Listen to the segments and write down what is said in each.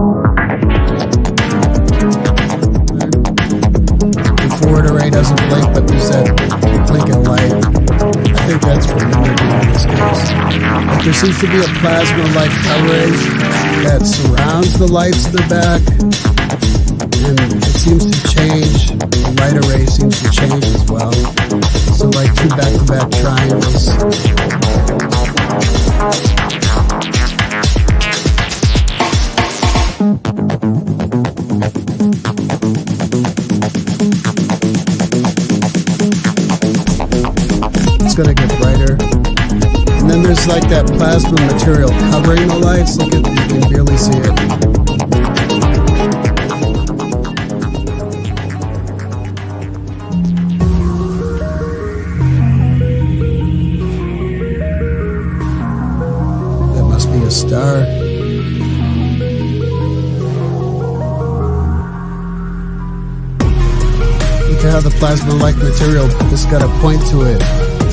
The forward array doesn't blink, but there's that blinking light. I think that's for immunity in this case. But there seems to be a plasma-like covering that surrounds the lights in the back, and it seems to change. The light array seems to change as well. So like two back-to-back triangles. It's going to get brighter. And then there's like that plasma material covering the lights. Look at, you can barely see it. That must be a star. Look at how the plasma-like material has got a point to it.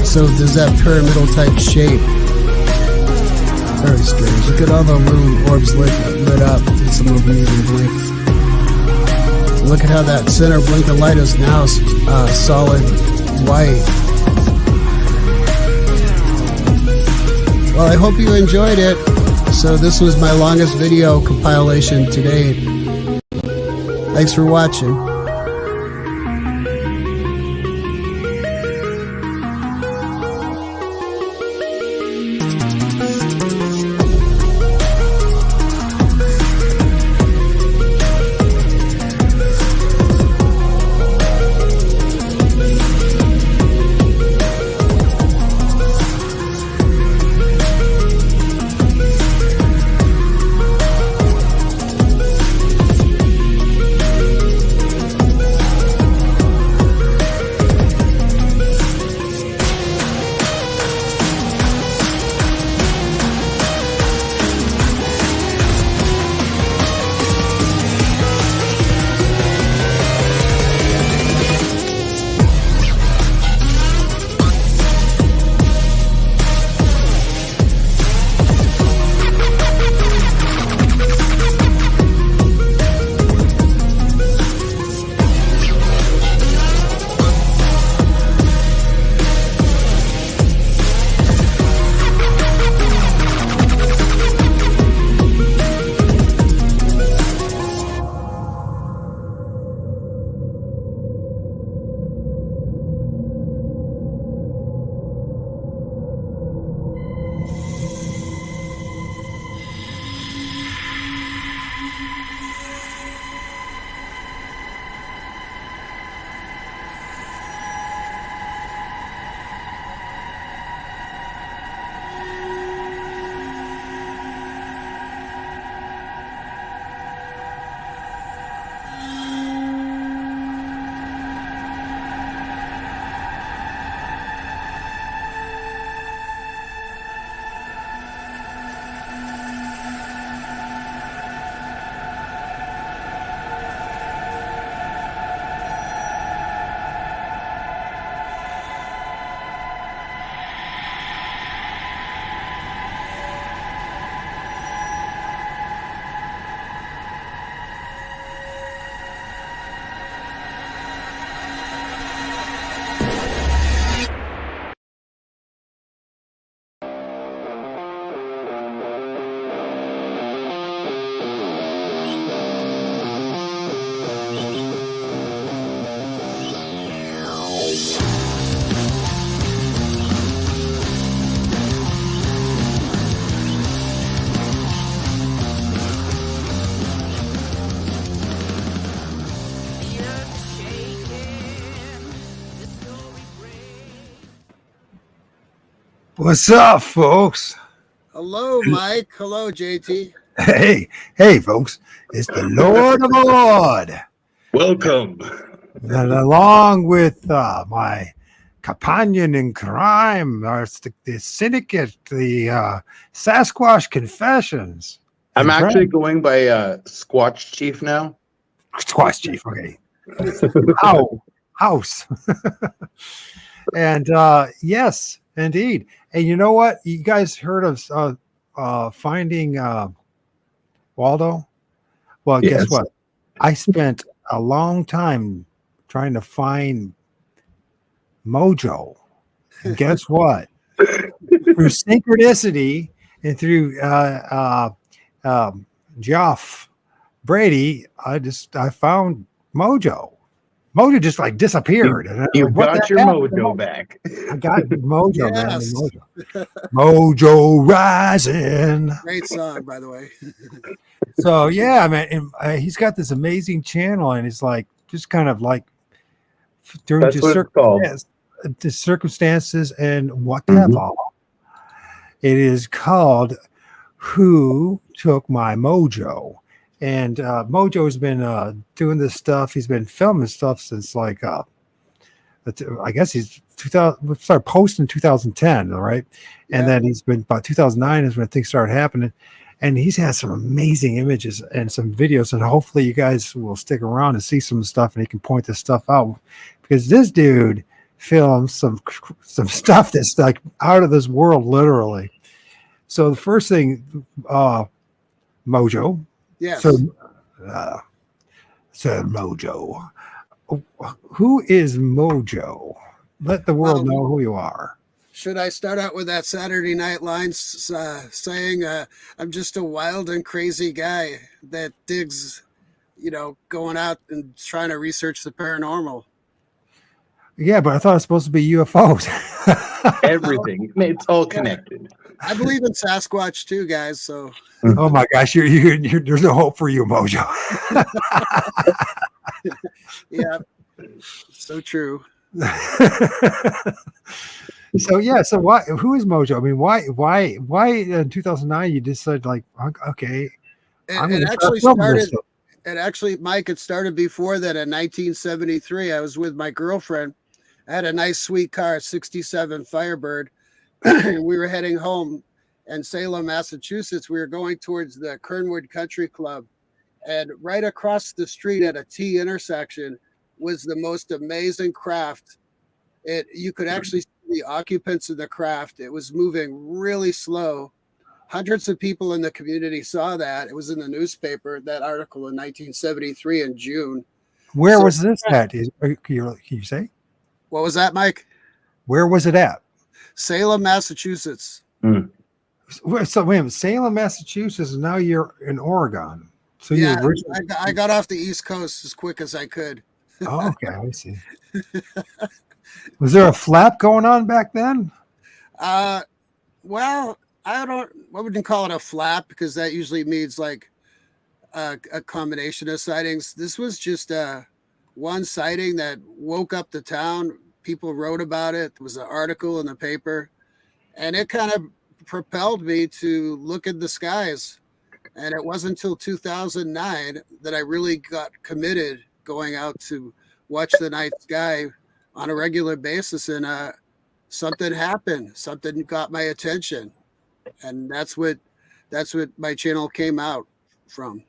So there's that pyramidal type shape. Very strange. Look at all the little orbs lit up. And some of them even blink. Look at how that center blink of light is now solid white. Well, I hope you enjoyed it. So this was my longest video compilation to date. Thanks for watching. What's up, folks? Hello, Mike. Hello, JT. Hey, folks. It's the Lord of the Lord. Welcome. And along with my companion in crime, the syndicate, the Sasquatch.Confessions. I'm actually going by Squatch Chief now. Squatch Chief, okay. House. And yes, indeed. And you know what? You guys heard of finding Waldo? Well, guess Yes. what? I spent a long time trying to find Mojo. And guess what? Through synchronicity and through Geoff Brady, I found Mojo. Mojo just like disappeared. And I'm You like, what the got your heck? mojo back. I got Mojo, man. Yes. Mojo. Mojo rising. Great song, by the way. So yeah, man, and, he's got this amazing channel, and he's like just kind of like during That's what it's called. the circumstances and whatever. It is called "Who Took My Mojo," and Mojo has been doing this stuff. He's been filming stuff since like I guess he's 2000. Started posting in 2010, all right, and then he's been about 2009 is when things started happening. And he's had some amazing images and some videos, and hopefully you guys will stick around and see some stuff, and he can point this stuff out because this dude films some stuff that's like out of this world, literally. So the first thing, Mojo, Yes. said Mojo. Who is Mojo? Let the world know who you are. Should I start out with that Saturday Night line saying, I'm just a wild and crazy guy that digs, going out and trying to research the paranormal? Yeah, but I thought it was supposed to be UFOs. Everything. It's all connected. I believe in Sasquatch too, guys. So. Oh my gosh, you're there's no hope for you, Mojo. Yeah, so true. So who is Mojo? I mean, why in 2009 you decided like, okay, It actually, Mike, it started before that. In 1973, I was with my girlfriend. I had a nice sweet car, 67 Firebird. We were heading home in Salem, Massachusetts. We were going towards the Kernwood Country Club, and right across the street at a T intersection was the most amazing craft. You could actually see the occupants of the craft. It was moving really slow. Hundreds of people in the community saw that. It was in the newspaper, that article in 1973 in June. Where was this at? Can you say? What was that, Mike? Where was it at? Salem, Massachusetts. So wait a minute, Salem, Massachusetts, and now you're in Oregon. So yeah, originally... I got off the East Coast as quick as I could. Oh, okay, I see. Was there a flap going on back then? Well, I wouldn't call it a flap because that usually means like a combination of sightings. This was just one sighting that woke up the town. People wrote about it. There was an article in the paper, and it kind of propelled me to look at the skies. And it wasn't until 2009 that I really got committed going out to watch the night sky on a regular basis. And something happened. Something got my attention. And that's what my channel came out from.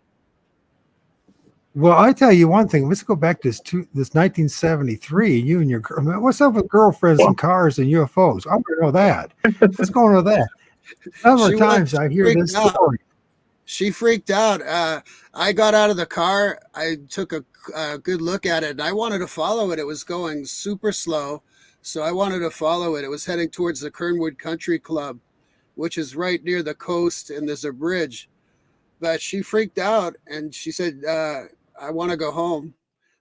Well, I tell you one thing. Let's go back to this 1973. You and your what's up with girlfriends and cars and UFOs? I want to know that. What's going on with that? Several times I hear this story. She freaked out. I got out of the car. I took a good look at it, and I wanted to follow it. It was going super slow, so I wanted to follow it. It was heading towards the Kernwood Country Club, which is right near the coast, and there's a bridge. But she freaked out, and she said, I want to go home.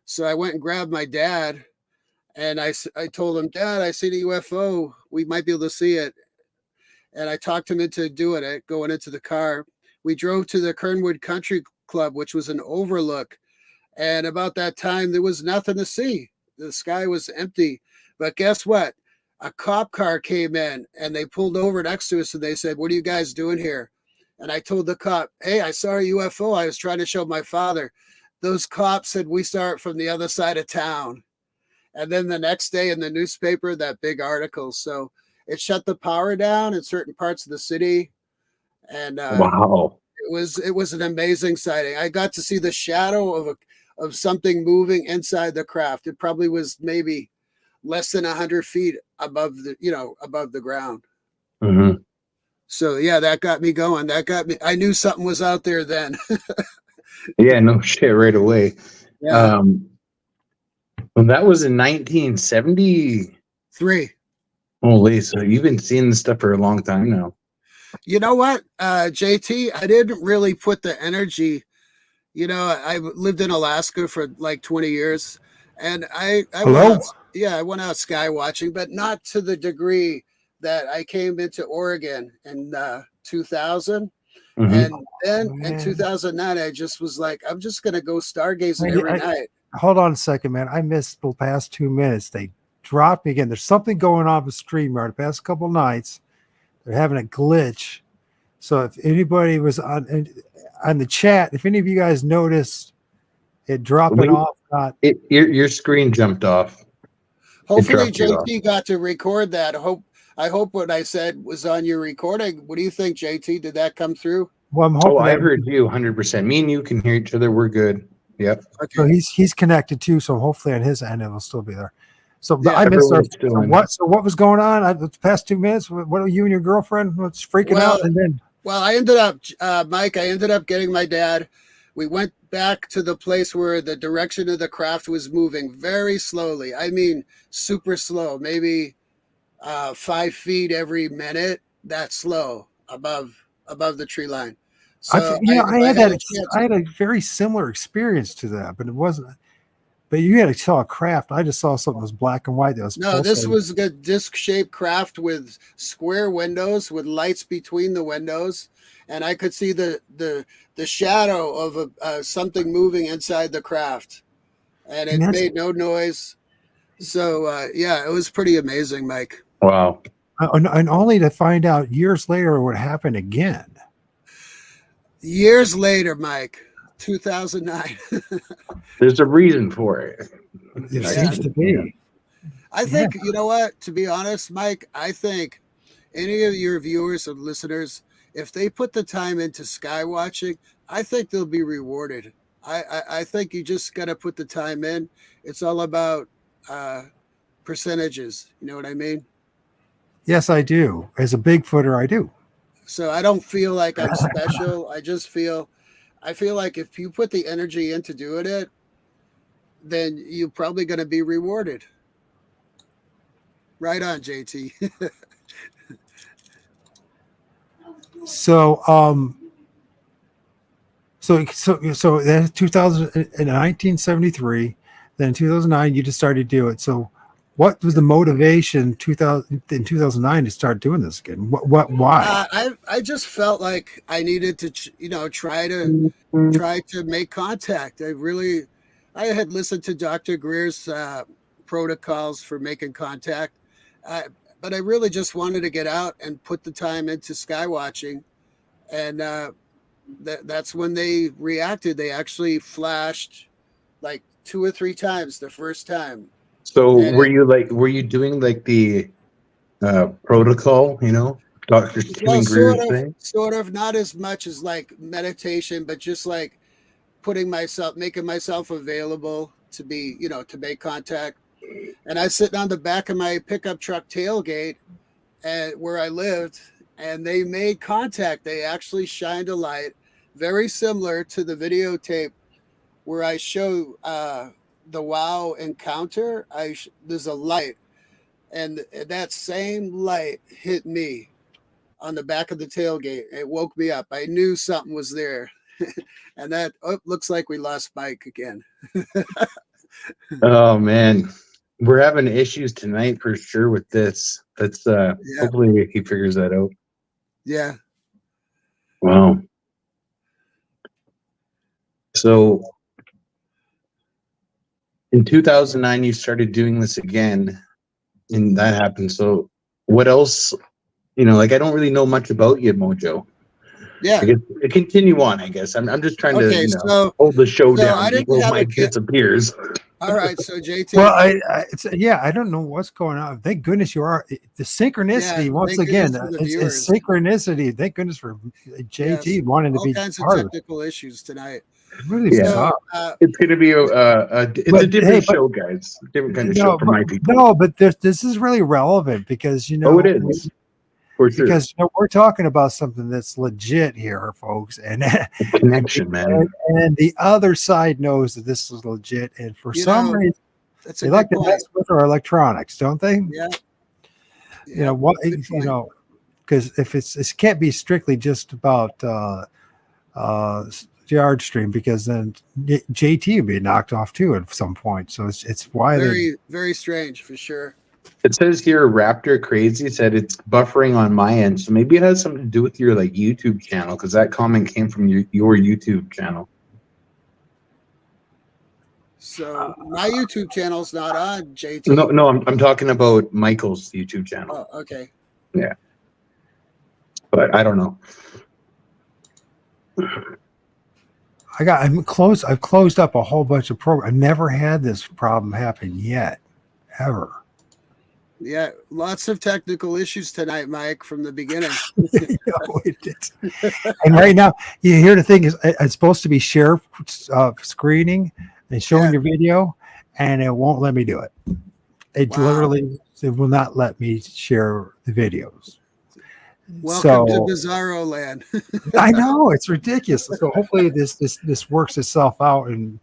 So I went and grabbed my dad, and I told him, Dad, I see the UFO. We might be able to see it. And I talked him into doing it, going into the car. We drove to the Kernwood Country Club, which was an overlook. And about that time, there was nothing to see. The sky was empty. But guess what? A cop car came in, and they pulled over next to us, and they said, what are you guys doing here? And I told the cop, hey, I saw a UFO. I was trying to show my father. Those cops said, we saw it from the other side of town. And then the next day in the newspaper, that big article. So it shut the power down in certain parts of the city. And wow, it was an amazing sighting. I got to see the shadow of something moving inside the craft. It probably was maybe less than 100 feet above the ground. Mm-hmm. So yeah, that got me going. I knew something was out there then. Yeah, no shit, right away. Yeah. Well, that was in 1970. 3. Holy, so you've been seeing this stuff for a long time now. You know what, JT? I didn't really put the energy. I lived in Alaska for like 20 years, and I went Hello? out. Yeah, I went out sky watching, but not to the degree that I came into Oregon in 2000. Mhm. And then in Man. 2009, I just was like, I'm just gonna go stargazing Hey, every night. hold on a second, man. I missed the past 2 minutes. They dropped me again. There's something going on with StreamYard. The past couple nights, they're having a glitch. So if anybody was on the chat, if any of you guys noticed it dropping Wait, off, not your screen jumped off. Hopefully, dropped you off. JT got to record that. I hope what I said was on your recording. What do you think, JT? Did that come through? well, I'm Oh, hoping I that heard you 100%. Me and you can hear each other. We're good. Yep. so Okay. he's connected too. So hopefully on his end it will still be there. So but Yeah, I missed our, everyone's still so in. what was going on the past 2 minutes? What were you and your girlfriend? What's freaking out? And then Well, I ended up, Mike. I ended up getting my dad. We went back to the place where the direction of the craft was moving very slowly. I mean, super slow. Maybe 5 feet every minute. That slow above the tree line. So if I I had had that a chance, I had a very similar experience to that, but it wasn't. But you had to saw a craft. I just saw something that was black and white that was no, this pulsating. was a disc-shaped craft with square windows with lights between the windows, and I could see the shadow of something moving inside the craft, and And it that's made no noise. So yeah, it was pretty amazing, Mike. Wow. and only to find out years later what happened again. Years later, Mike, 2009. There's a reason for it. It Yeah. seems to be. I think, you know what, to be honest, Mike, I think any of your viewers and listeners, if they put the time into sky watching, I think they'll be rewarded. I think you just got to put the time in. It's all about uh, percentages. You know what I mean? Yes, I do. As a Bigfooter, I do. So I don't feel like I'm special. I feel like if you put the energy into doing it, then you're probably going to be rewarded. Right on, JT. So so that's 2000 in 1973, then in 2009 you just started to do it. So what was the motivation 2000 in 2009 to start doing this again? Why? I just felt like I needed to, try to make contact. I had listened to Dr. Greer's protocols for making contact, but I really just wanted to get out and put the time into sky watching, and that's when they reacted. They actually flashed like 2 or 3 times the first time. So And were you doing like the protocol, Dr. well, Stephen Greer's thing? sort of, not as much as like meditation, but just like making myself available to be, to make contact. And I sitting on the back of my pickup truck tailgate and where I lived, and they made contact. They actually shined a light, very similar to the videotape where I show the WOW encounter. There's a light, and that same light hit me on the back of the tailgate. It woke me up. I knew something was there. And that looks like we lost Mike again. Oh man. We're having issues tonight for sure with this. That's Yeah. hopefully he figures that out. Yeah. Wow. So in 2009 you started doing this again and that happened. So what else, like I don't really know much about you, Mojo. Yeah. I guess continue on, I guess. I'm just trying Okay, to hold the show so down I didn't before have a Mike kid. disappears. All right, so JT. Well, I don't know what's going on. Thank goodness you are the synchronicity Yeah, once thank again. goodness for the It's viewers. synchronicity. Thank goodness for JT Yes, wanting to all be kinds of part of it. technical issues tonight. Really Yeah. tough. So, It's going to be a different show, guys. Different kind of show for my people. No, but this is really relevant because Oh, it is. For sure. Because we're talking about something that's legit here, folks, and Connection, man. and the other side knows that this is legit, and for some reason that's a they good like to point. mess with our electronics, don't they? Yeah. You know what? Good You point. know, because if it can't be strictly just about yard stream, because then JT would be knocked off too at some point. So it's why they. Very, very strange for sure. It says here Raptor Crazy said it's buffering on my end, so maybe it has something to do with your like YouTube channel, because that comment came from your YouTube channel. So my YouTube channel's not on, JT. No, I'm talking about Michael's YouTube channel. Oh, okay. Yeah, but I don't know. I've closed up a whole bunch of programs. I never had this problem happen yet, ever. Yeah, lots of technical issues tonight, Mike, from the beginning. And right now, you hear the thing is, it's supposed to be share screening and showing your video, and it won't let me do it. It literally will not let me share the videos. Welcome to Bizarro land. I know, it's ridiculous. So hopefully this works itself out in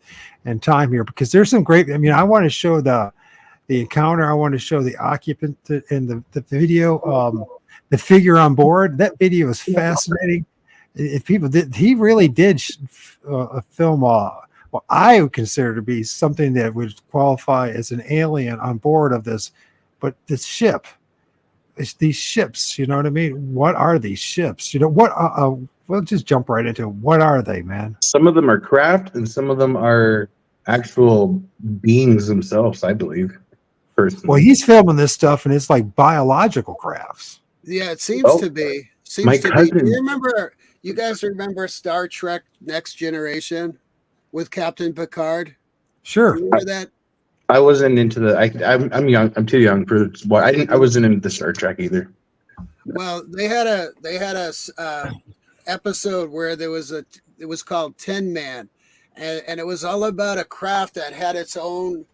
time here, because there's some great. I mean, I want to show the encounter. I want to show the occupant in the video, the figure on board. That video is fascinating. If people did, he really did film what I would consider to be something that would qualify as an alien on board of this, but this ship. It's these ships, you know what I mean? What are these ships? You know what? We'll just jump right into what are they, man? Some of them are craft, and some of them are actual beings themselves, I believe. Personally. Well, he's filming this stuff, and it's like biological crafts. Yeah, it seems to be. Seems to be. Do you guys remember Star Trek Next Generation with Captain Picard? Sure. Remember that? I wasn't into I'm young. I'm too young for what I wasn't into the Star Trek either. Well, they had a episode where it was called Tin Man, and it was all about a craft that had its own,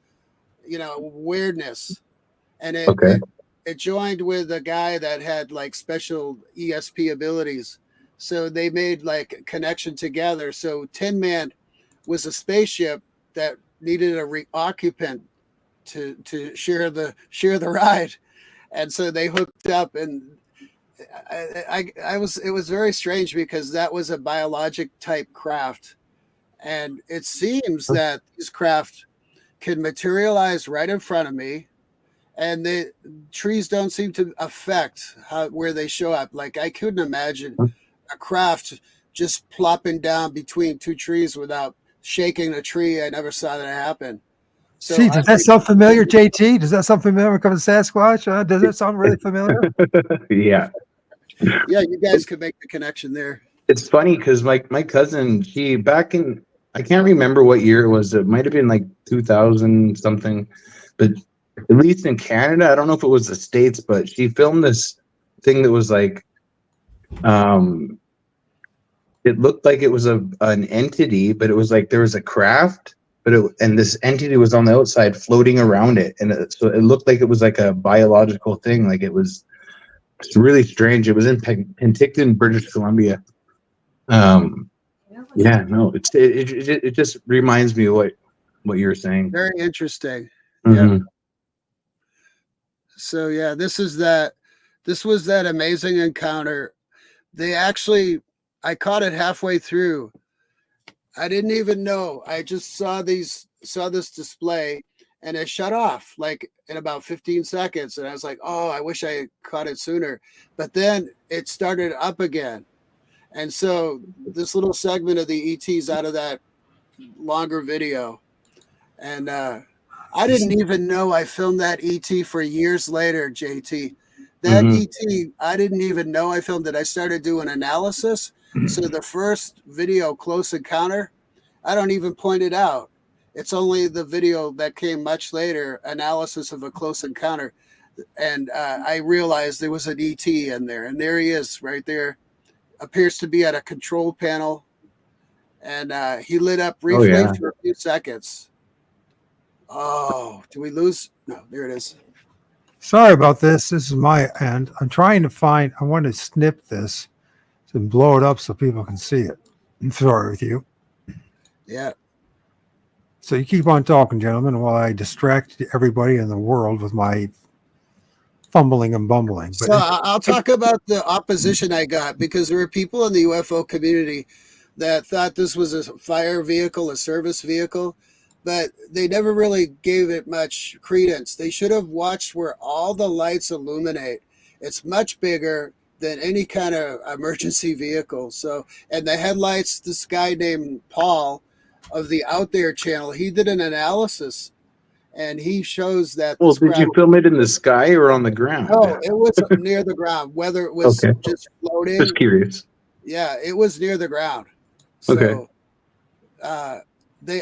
weirdness, and it joined with a guy that had like special ESP abilities, so they made like a connection together. So Tin Man was a spaceship that needed a occupant to share the ride, and so they hooked up, and it was very strange because that was a biologic type craft, and it seems that these craft can materialize right in front of me, and the trees don't seem to affect where they show up. Like I couldn't imagine a craft just plopping down between two trees without shaking a tree. I never saw that happen. So does that sound familiar, JT? Does that sound familiar when it comes to Sasquatch? Does it sound really familiar? Yeah. Yeah, you guys could make the connection there. It's funny because my cousin, back in, I can't remember what year it was. It might have been like 2000 something, but at least in Canada, I don't know if it was the States, but she filmed this thing that was like, it looked like it was an entity, but it was like there was a craft, and this entity was on the outside floating around it, and so it looked like it was like a biological thing. Like it's really strange. It was in Penticton, British Columbia. Yeah, no, it just reminds me of what you were saying. Very interesting. Mm-hmm. Yeah. So yeah, this was that amazing encounter. I caught it halfway through. I didn't even know. I just saw this display, and it shut off like in about 15 seconds. And I was like, oh, I wish I caught it sooner. But then it started up again. And so this little segment of the ET's out of that longer video. And I didn't even know I filmed that ET for years later, JT. That ET, I didn't even know I filmed it. I started doing analysis. So the first video, Close Encounter, I don't even point it out. It's only the video that came much later, analysis of a close encounter. And I realized there was an ET in there. And there he is right there. Appears to be at a control panel. And he lit up briefly for a few seconds. Oh, do we lose? No, there it is. Sorry about this. This is my end. I'm trying to find. I want to snip this and blow it up so people can see it. I'm sorry with you. Yeah. So you keep on talking, gentlemen, while I distract everybody in the world with my fumbling and bumbling. But So I'll talk about the opposition I got, because there were people in the UFO community that thought this was a fire vehicle, a service vehicle, but they never really gave it much credence. They should have watched where all the lights illuminate. It's much bigger than any kind of emergency vehicle. So, and the headlights, this guy named Paul of the Out There channel, he did an analysis and he shows that Well, this did you craft. film it in the sky or on the ground? No, it was near the ground. Whether it was Okay. just floating, Just curious. yeah, it was near the ground. Okay. So,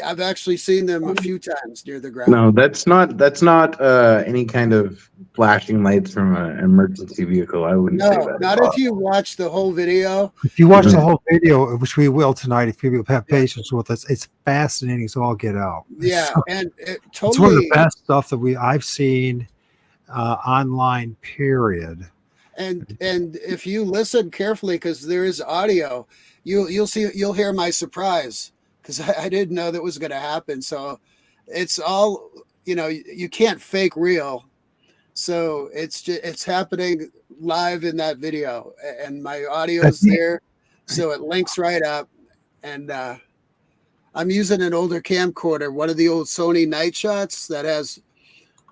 I've actually seen them a few times near the ground. No, that's not any kind of flashing lights from an emergency vehicle. I wouldn't say No, that. not if you watch the whole video. if you watch the whole video, which we will tonight, if people have patience with us, it's fascinating. So I'll get out. Yeah, and it It's one of totally. the best stuff that I've seen online. Period. And if you listen carefully, because there is audio, you'll hear my surprise, because I didn't know that was going to happen. So it's all, you can't fake real. So it's happening live in that video, and my audio is there, so it links right up. And I'm using an older camcorder, one of the old Sony night shots that has,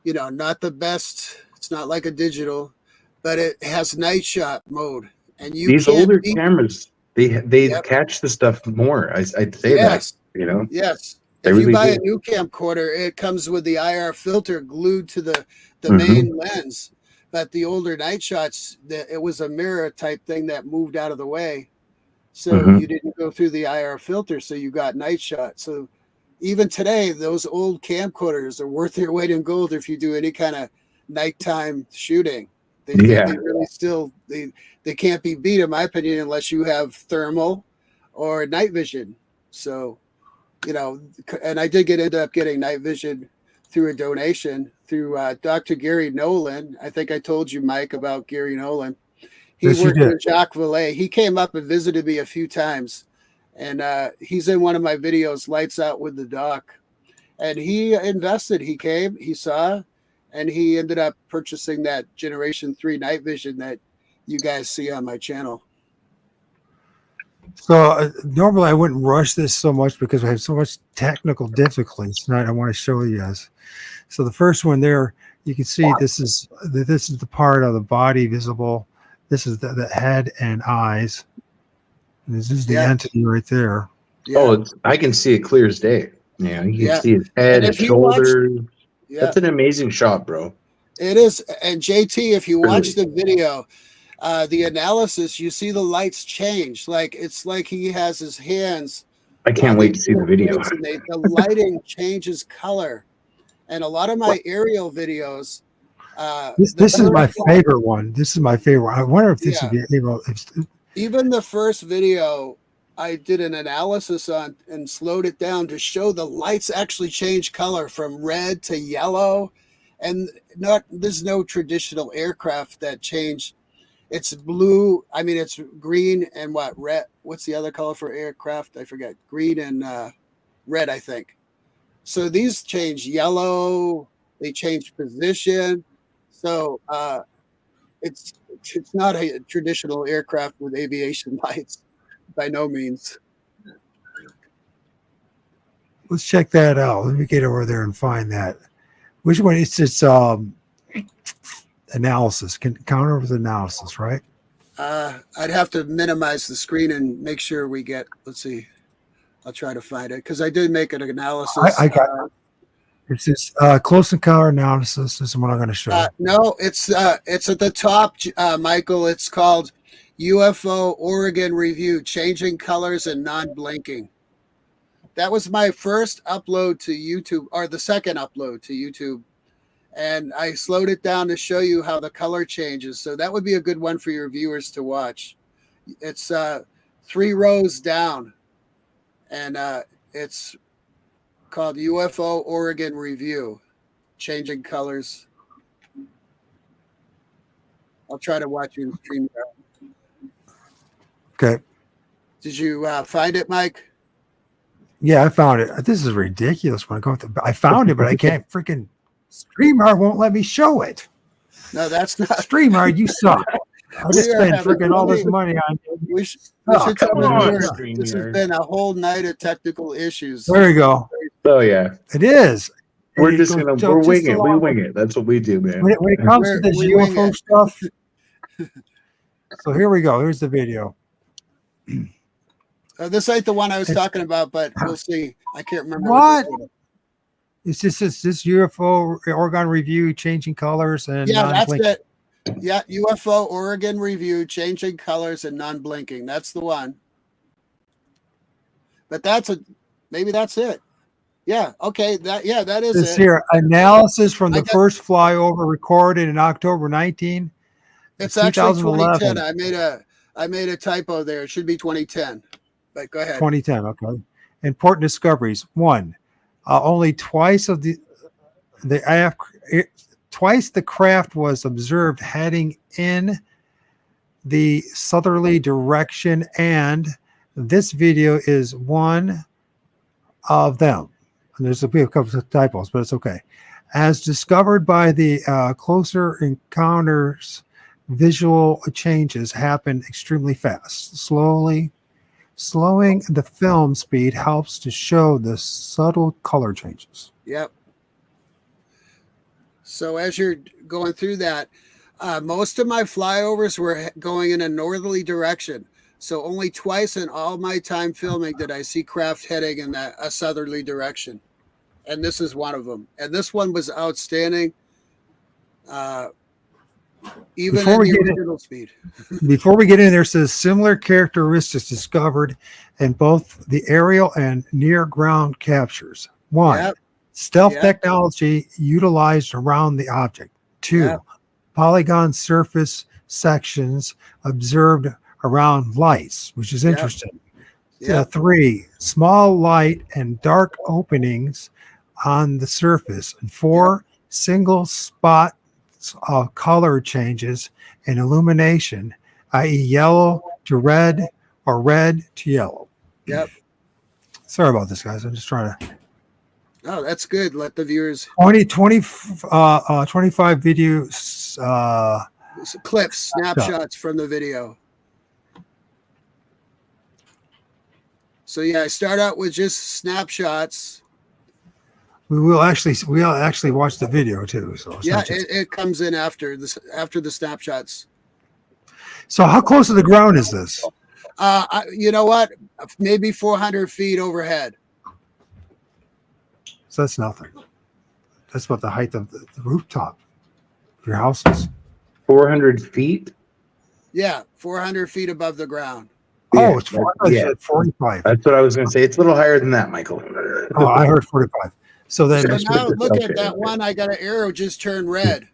not the best. It's not like a digital, but it has night shot mode, and These older cameras, they catch the stuff more. I'd say that. Yes. They If you really buy do. a new camcorder, it comes with the IR filter glued to the Mhm. main lens. But the older night shots, it was a mirror type thing that moved out of the way. So Mhm. you didn't go through the IR filter, so you got night shot. So even today, those old camcorders are worth their weight in gold if you do any kind of nighttime shooting. They really still they can't be beat, in my opinion, unless you have thermal or night vision. So, and I did end up getting night vision through a donation through Dr. Gary Nolan. I think I told you, Mike, about Gary Nolan. He Yes, you worked did. with Jacques Vallée. He came up and visited me a few times, and he's in one of my videos, Lights Out with the Doc. And he invested. He came, he saw, and he ended up purchasing that Generation 3 night vision that you guys see on my channel. So normally I wouldn't rush this so much because I have so much technical difficulties tonight. I want to show you guys. So the first one there, you can see this is the part of the body visible. This is the head and eyes. And this is the entity right there. Yeah. Oh, I can see it clear as day. Yeah, you can see his head, And his if you watch- shoulders. That's an amazing shot, bro. It is. And JT, if you watch the video, the analysis, you see the lights change. Like it's like he has his hands. I can't wait to see the video. And the lighting changes color. And a lot of my aerial videos. This is my favorite one. This is my favorite. I wonder if this would be able. Even the first video, I did an analysis on and slowed it down to show the lights actually change color from red to yellow, and there's no traditional aircraft that change. It's blue. I mean, it's green and red. What's the other color for aircraft? I forget. Green and red, I think. So these change yellow. They change position. So it's not a traditional aircraft with aviation lights, by no means. Let's check that out. Let me get over there and find that. Which one? It's analysis. Count over the analysis, right? I'd have to minimize the screen and make sure we get. Let's see. I'll try to find it because I did make an analysis. I got it. It's this close encounter analysis. This is what I'm going to show you. No, it's at the top, Michael. It's called UFO Oregon Review: Changing Colors and Non-Blinking. That was my first upload to YouTube, or the second upload to YouTube, and I slowed it down to show you how the color changes. So that would be a good one for your viewers to watch. It's 3 rows down, and it's called UFO Oregon Review: Changing Colors I'll try to watch you stream. Okay. Did you find it, Mike? Yeah, I found it. This is ridiculous. When I go through, I found it, but I can't freaking. StreamYard won't let me show it. No, that's not. StreamYard, you suck. I just We are spent having freaking all this plenty- money on. We should Oh, tell come the on, viewers StreamYard. this has been a whole night of technical issues. There you go. Oh yeah, It is. we're It just goes gonna just wing it. We along- wing it. That's what we do, man. When it comes to this We wing UFO it. stuff. So here we go. Here's the video. This ain't the one I was It's- talking about, but we'll see. I can't remember. What? this is. It's just this UFO Oregon review changing colors and Yeah, that's non-blinking. it. Yeah, UFO Oregon review, changing colors and non-blinking. That's the one. But maybe that's it. Yeah. Okay. That is This it. here analysis from I the got- first flyover recorded in October 19. It's actually 2011. 2010. I made a typo there. It should be 2010. But go ahead. 2010. Okay. Important discoveries. One, only twice twice the craft was observed heading in the southerly direction, and this video is one of them. And there's a couple of typos, but it's okay. As discovered by the closer encounters, visual changes happen extremely fast. Slowing the film speed helps to show the subtle color changes. Yep. So as you're going through that, most of my flyovers were going in a northerly direction. So only twice in all my time filming did I see craft heading in a southerly direction. And this is one of them. And this one was outstanding. Even Before at we the get in- original speed. Before we get in there, says similar characteristics discovered in both the aerial and near ground captures. One, Yep. stealth Yep. technology utilized around the object. Two, Yep. polygon surface sections observed around lights, which is Yep. interesting. Yeah. Three, small light and dark openings on the surface. And four, single spot color changes in illumination, i.e. yellow to red or red to yellow. Yep. Sorry about this, guys. I'm just trying to. Oh, that's good. Let the viewers 25 videos. clips, snapshots from the video. So yeah, I start out with just snapshots. We'll actually watch the video too. So it's Yeah, not just- it comes in after the snapshots. So how close to the ground is this? You know what? Maybe 400 feet overhead. So that's nothing. That's about the height of the rooftop of your house is. 400 feet. Yeah, 400 feet above the ground. Oh, it's 45. yeah. 45. That's what I was gonna say. It's a little higher than that, Michael. Oh, I heard 45. So then, So now look okay, at that okay. one. I got an arrow just turned red.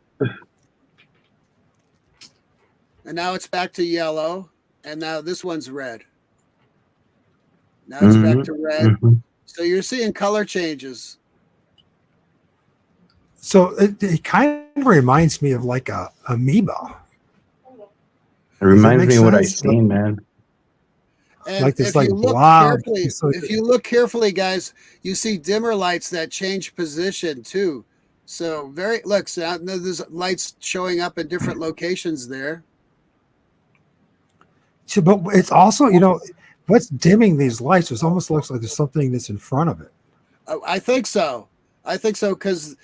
And now it's back to yellow. And now this one's red. Now it's back to red. Mhm. So you're seeing color changes. so it kind of reminds me of like a amoeba, It reminds make me of what I sense? seen, man. And Like this, if like, you look blob. carefully, So- if you look carefully, guys, you see dimmer lights that change position too. So look, so now there's lights showing up in different locations there. So, but it's also, what's dimming these lights? It almost looks like there's something that's in front of it. I think so. Because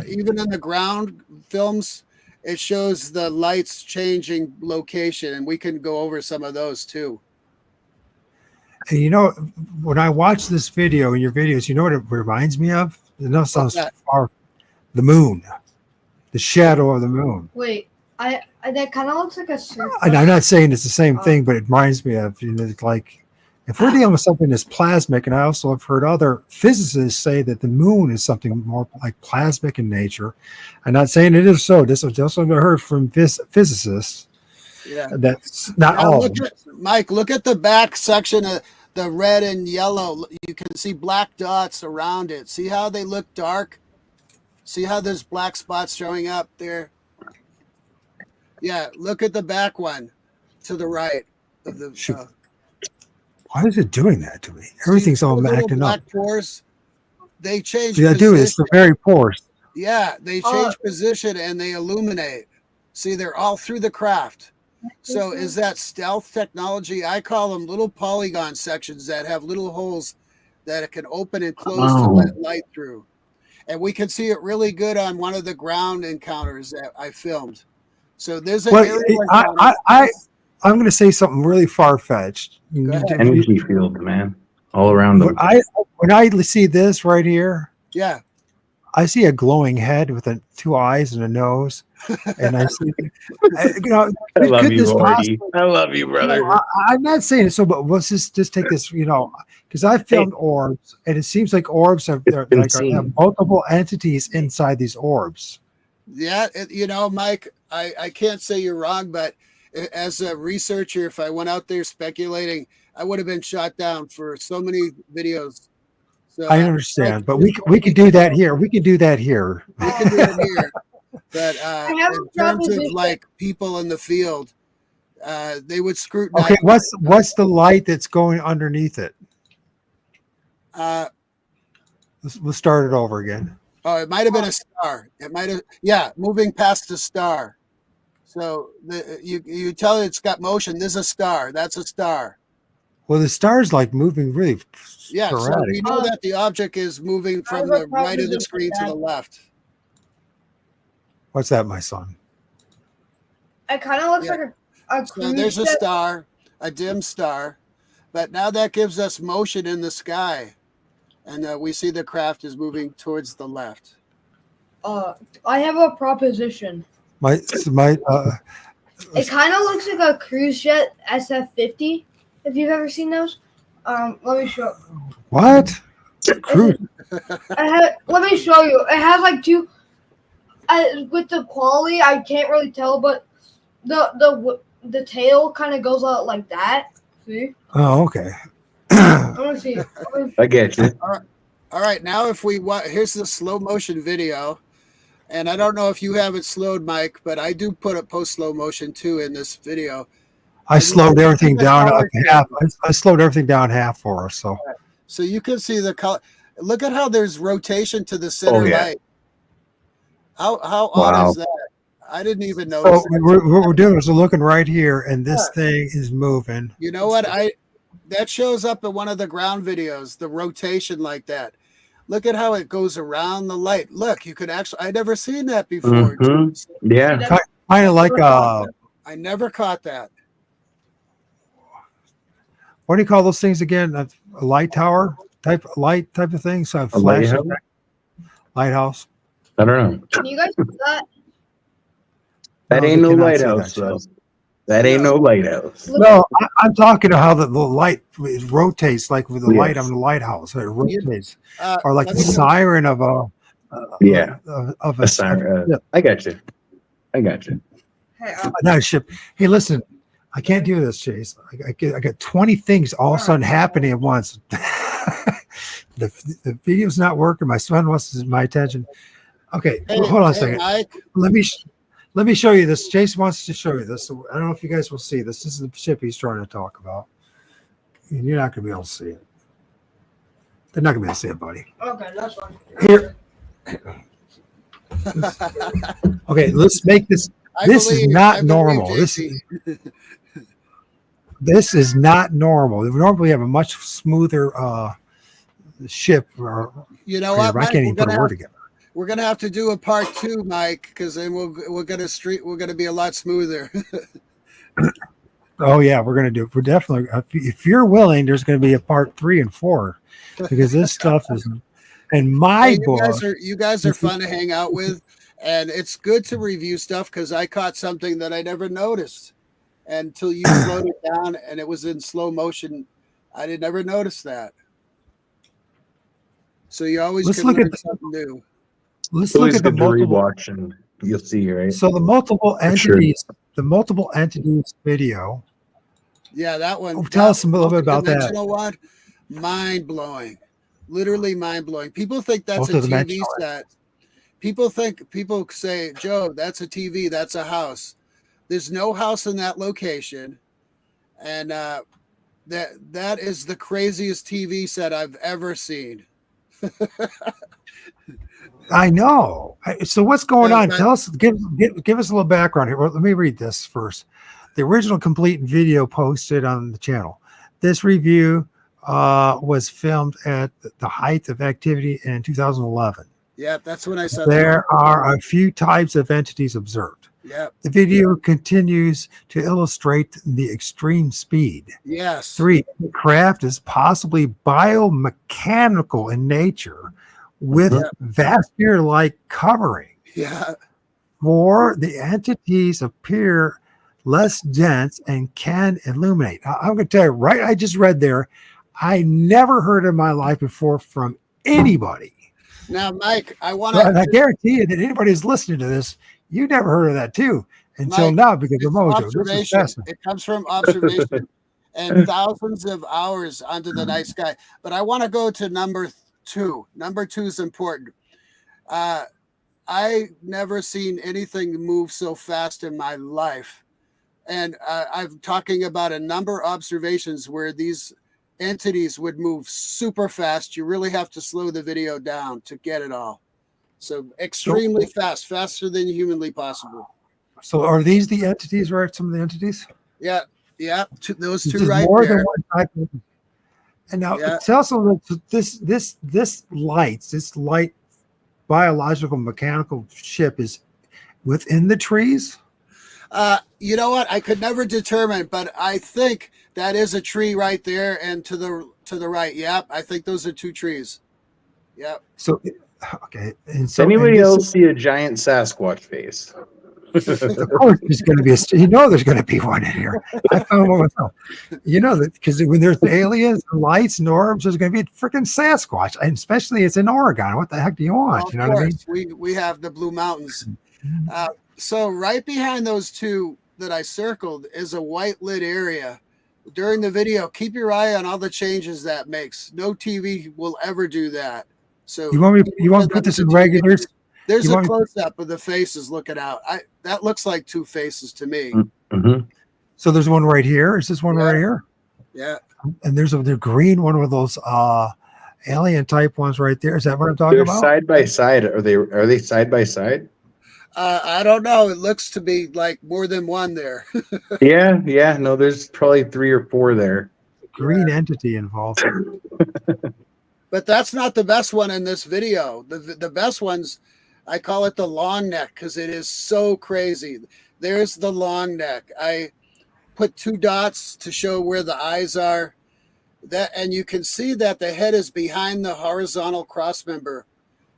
even in the ground films, it shows the lights changing location, and we can go over some of those too. And when I watch this video in your videos, you know what it reminds me of? It sounds What's that? far. The moon, the shadow of the moon. Wait, I that kind of looks like a circle. And I'm not saying it's the same thing, but it reminds me of, it's like if we're dealing with something that's plasmic, and I also have heard other physicists say that the moon is something more like plasmic in nature. I'm not saying it is so. This is also I've heard from physicists. Yeah. That's not Now all. Mike, look at the back section of the red and yellow. You can see black dots around it. See how they look dark? See how there's black spots showing up there? Yeah, look at the back one to the right of the. Shoot. Why is it doing that to me? Everything's see all those little acting up. black pores? They change Yeah, I do. It's position. the very porous. Yeah, they change position and they illuminate. See, they're all through the craft. So is that stealth technology? I call them little polygon sections that have little holes that it can open and close to let light through. And we can see it really good on one of the ground encounters that I filmed. So there's an aerial encounter. I'm going to say something really far-fetched. Go ahead. Energy field, man, all around them. When I see this right here, Yeah. I see a glowing head with two eyes and a nose, and I see, I love you, Marty. I love you, brother. I'm not saying it so, but let's just take this, because I filmed orbs, and it seems like orbs have multiple entities inside these orbs. Yeah, Mike, I can't say you're wrong, but as a researcher, if I went out there speculating, I would have been shot down for so many videos. So I understand, but we can do that here. We can do that here. We can do it here. But in terms of like people in the field, they would scrutinize. Okay, what's the light that's going underneath it? We'll start it over again. Oh, it might have been a star. It might have, moving past the star. So you tell it it's got motion. There's a star. That's a star. Well, the star's like moving really sporadic. So we know that the object is moving from the right of the screen to the left. What's that, my son? It kind of looks like a so there's a star, a dim star, but now that gives us motion in the sky, and we see the craft is moving towards the left. I have a proposition. It kind of looks like a cruise jet SF-50. If you've ever seen those, let me show. What? Cruise. Let me show you. It has like two. With the quality, I can't really tell, but the tail kind of goes out like that. See? Oh, okay. I want to see. I get you. All right. Now, here's the slow motion video. And I don't know if you have it slowed, Mike, but I do post slow motion too in this video. I slowed everything down half. I slowed everything down half for us. So you can see the color. Look at how there's rotation to the center light. How odd is that? I didn't even notice. So what we're doing is we're looking right here, and this thing is moving. You know what? That shows up in one of the ground videos. The rotation like that. Look at how it goes around the light. Look, you could actually. I'd never seen that before. Mm-hmm. Yeah, kind of like I never caught that. What do you call those things again? A light tower type of thing. So a lighthouse. Lighthouse. I don't know. Can you guys do that? That ain't no lighthouse, though. That ain't no lighthouse. No, I'm talking about how the light rotates, like with the light on the lighthouse. It rotates, or like the siren of a of a siren. I got you. Not a ship. Hey, listen, I can't do this, Chase. I got 20 things all of a sudden happening at once. The video's not working. My son wants my attention. Okay, hold on a second. Mike. Let me show you this. Chase wants to show you this. So I don't know if you guys will see this. This is the ship he's trying to talk about. And you're not going to be able to see it. They're not going to be able to see it, buddy. Okay, that's fine. Here. Okay, let's make this. This is not normal. This is not normal. We normally have a much smoother ship. You know what? I can't even put a word together. We're gonna have to do a part 2, Mike, because then we're gonna be a lot smoother. Oh yeah, we're definitely. If you're willing, there's gonna be a part 3 and 4, because this stuff is. And my book. You guys are fun to hang out with, and it's good to review stuff because I caught something that I never noticed until you slowed it down, and it was in slow motion. I never notice that. So you always can learn something new. Let's look at the multiple rewatch, and you'll see, right? So the multiple entities, video. Yeah, that one. Tell us a little bit about that. One, mind blowing, literally mind blowing. People think that's a TV set. People say, Joe, that's a TV, that's a house. There's no house in that location, and that is the craziest TV set I've ever seen. I know. So what's going So on? that- Tell us, give us a little background here. Well, let me read this first. The original complete video posted on the channel. This review was filmed at the height of activity in 2011. Yeah, that's when I saw There are a few types of entities observed. Yeah. The video continues to illustrate the extreme speed. Yes. 3, the craft is possibly biomechanical in nature with vascular-like covering. Yeah. 4, the entities appear less dense and can illuminate. I'm going to tell you, right? I just read there, I never heard in my life before from anybody. Now, Mike, I want And I to. guarantee you that anybody who's listening to this, you never heard of that too until Mike, now because of It's Mojo. This is observation. fascinating. It comes from observation and thousands of hours under the night sky. But I want to go to number 2. Number 2 is important. I never seen anything move so fast in my life. And I'm talking about a number of observations where these entities would move super fast. You really have to slow the video down to get it all. So extremely fast, faster than humanly possible. So are these the entities, right? Some of the entities? Yeah, those It's two just right more there. than one type of. And now Yeah. tell us a little. This light biological mechanical ship is within the trees. You know what? I could never determine, but I think that is a tree right there, and to the right. Yep, I think those are 2 trees. Yep. So okay, and Does so anybody and this- else see a giant Sasquatch face? Of course, there's going to be there's going to be one in here. I found one myself. You know that because when there's aliens, and lights, and orbs, there's going to be a freaking Sasquatch, and especially it's in Oregon. What the heck do you want? Well, of You know what I mean? course, we have the Blue Mountains. So right behind those 2 that I circled is a white lit area. During the video, keep your eye on all the changes that makes. No TV will ever do that. So You want to put this in regulars? There's You a want me- close up of the faces looking out. That looks like 2 faces to me. Mm-hmm. So there's one right here. Is this one right here? Yeah. And there's the green one of those alien type ones right there. Is that what I'm talking They're about? side by side. Are they side by side? I don't know. It looks to be like more than one there. Yeah. No, there's probably 3 or 4 there. Green entity involved. But that's not the best one in this video. The best ones, I call it the long neck because it is so crazy. There's the long neck. I put 2 dots to show where the eyes are. And you can see that the head is behind the horizontal cross member.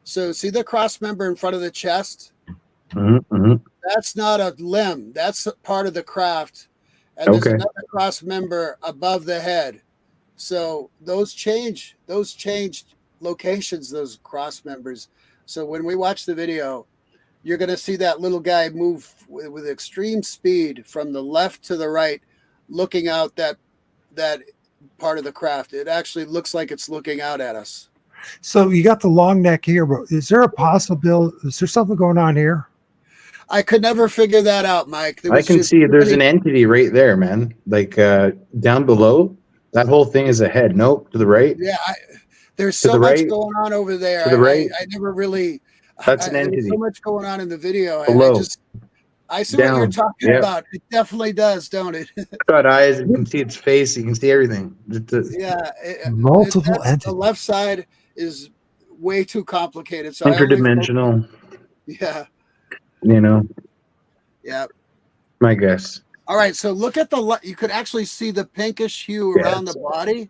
So see the cross member in front of the chest? Mm-hmm. That's not a limb. That's part of the craft. And there's Okay. another cross member above the head. So those changed locations, those cross members. So when we watch the video, you're going to see that little guy move with extreme speed from the left to the right, looking out that part of the craft. It actually looks like it's looking out at us. So you got the long neck here, but is there a possibility? Is there something going on here? I could never figure that out, Mike. I can see there's an entity right there, man. Like down below, that whole thing is a head. Nope, to the right. Yeah, there's To so the much right. going on over there. To the right. I never really. That's an There's entity. so much going on in the video. Below. I see what you're Down. talking Yep. about. It definitely does, don't it? It's got eyes. You can see its face. You can see everything. Yeah. Multiple The entities. left side is way too complicated. So I only Interdimensional. focus- Yeah. You know, Yeah. my guess. All right. So look at you could actually see the pinkish hue around the body.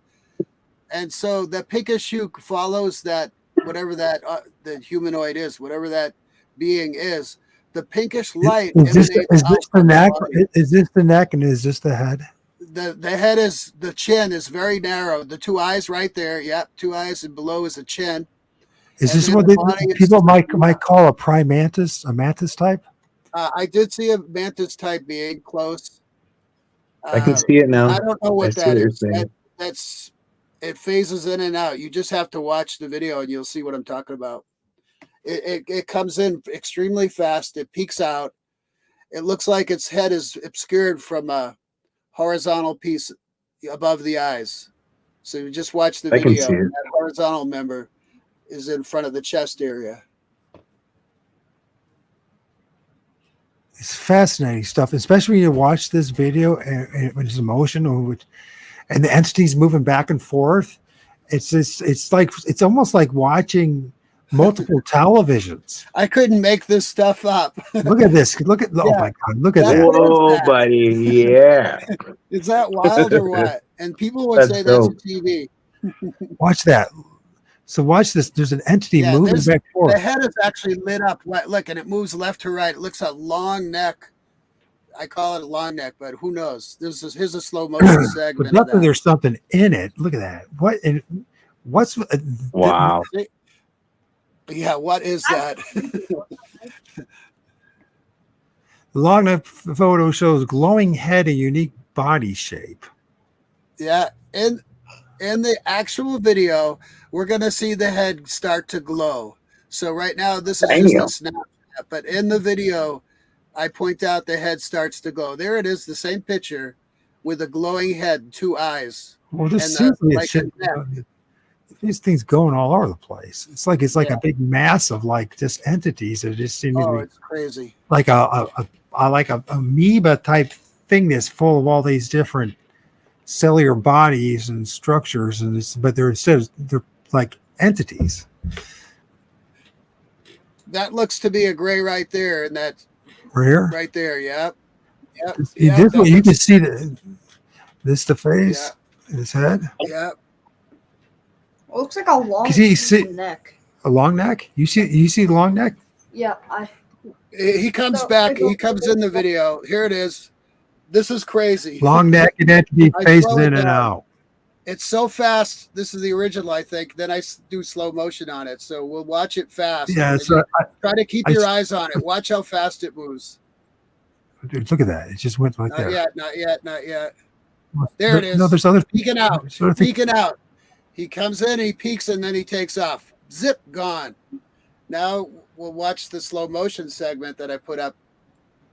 And so the pinkish hue follows that, whatever that the humanoid is, whatever that being is. The pinkish light Is this emanates out the from neck? body. Is this the neck and is this the head? The head is, the chin is very narrow. The 2 eyes right there. Yep. 2 eyes and below is a chin. Is And this then what the body is- people might call a primantis, a mantis type? I did see a mantis type being close. I can see it now. I don't know I what see that what you're is. saying. It phases in and out. You just have to watch the video and you'll see what I'm talking about. It comes in extremely fast. It peaks out, It looks like its head is obscured from a horizontal piece above the eyes. So you just watch the I can video. see it. That horizontal member is in front of the chest area. It's fascinating stuff, especially when you watch this video and when it's emotional and the entities moving back and forth. It's almost like watching multiple televisions. I couldn't make this stuff up. Look at this. Oh my God. Look at That- that. What is Whoa, that? buddy. Yeah. Is that wild or what? And people would That's say that's a dope. TV. Watch that. So watch this. There's an entity moving back and The forth. head is actually lit up. Look, and it moves left to right. It looks a long neck. I call it a long neck, but who knows? Here's a slow motion But segment. Of definitely that. there's something in it. Look at that. What's Wow. Yeah, what is that? The long neck photo shows glowing head and unique body shape. Yeah, in the actual video, we're gonna see the head start to glow. So right now, this is just a snapshot, but in the video, I point out the head starts to glow. There it is, the same picture with a glowing head, 2 eyes. Well, this And, seems like like shit, a these things going all over the place. It's like Yeah. a big mass of like just entities that just seem to Oh, be it's crazy. like a amoeba type thing that's full of all these different cellular bodies and structures, but they're like entities. That looks to be a gray right there, and that Right here. right there. Yep. Yep. This Yep, one, that you can looks- see the face, his head, Yep. It looks like a long neck. a long neck. You see the long neck. Yeah, He comes So, back. I go- He comes in the video. Here it is. This is crazy. Long neck and entity I faces slow it in and down. out. It's so fast. This is the original, I think. Then I do slow motion on it. So we'll watch it fast. Yeah, And so try to keep I- your eyes on it. Watch how fast it moves. Dude, look at that. It just went right Not there. yet. Not yet. Not yet. There it is. No, there's other Peeking out. there's other things. Peeking out. He comes in, he peeks, and then he takes off. Zip, gone. Now we'll watch the slow motion segment that I put up.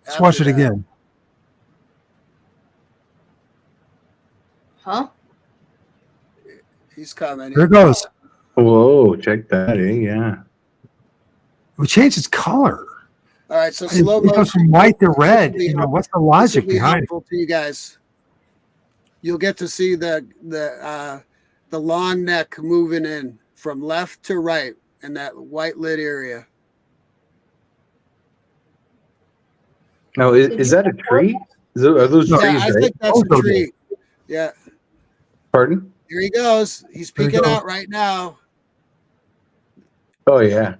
Let's watch after it that. again. huh? He's coming. There it goes. Whoa, check that, eh? Yeah. We changed its color. All right, so It slow goes motion. from white to red. be You know, helpful. what's the This will logic be behind it? helpful to you guys. You'll get to see the long neck moving in from left to right in that white lit area. Now, is that a tree? Are those No, Yeah, trees, I right? think that's Also a tree. Yeah, Pardon? here he goes. He's There he peeking goes. out right now. Oh, yeah.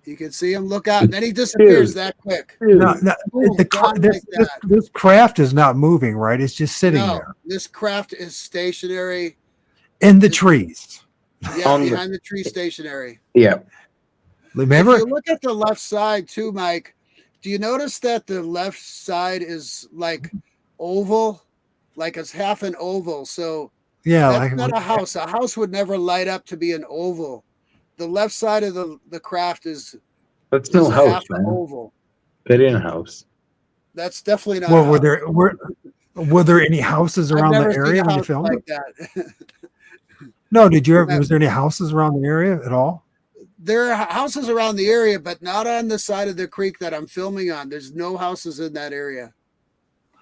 You can see him look out, and then he disappears that quick. No, no, Boom, gone like that. this craft is not moving, right? It's just sitting No, there this craft is stationary. in the trees. Yeah, On the- behind the tree, stationary. Yeah. Remember? If you look at the left side too, Mike, do you notice that the left side is like oval? Like it's half an oval. So Yeah, that's like not a house. A house would never light up to be an oval. The left side of the craft is That's no house, half an man. oval. That ain't a house. That's definitely not. well, a house. were there any houses I've around the never seen area a when you house filmed like it? that. No, did you ever? Was there any houses around the area at all? There are houses around the area, but not on the side of the creek that I'm filming on. There's no houses in that area.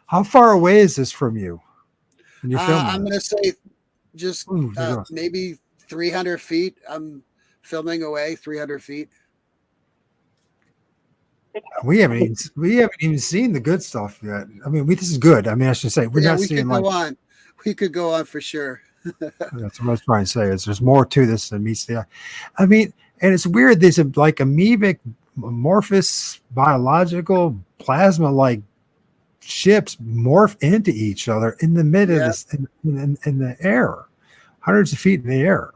How far away is this from you? When you're filming I'm it? going to say just Ooh, there it goes. maybe 300 feet. I'm filming away 300 feet. We haven't even seen the good stuff yet. I mean, this is good. I mean, I should say we're Yeah, not we seeing could like go on. We could go on for sure. that's what I was trying to say. Is there's more to this than meets the eye. I mean, and it's weird. There's like amoebic, amorphous, biological, plasma-like ships morph into each other in the mid of this in the air, hundreds of feet in the air.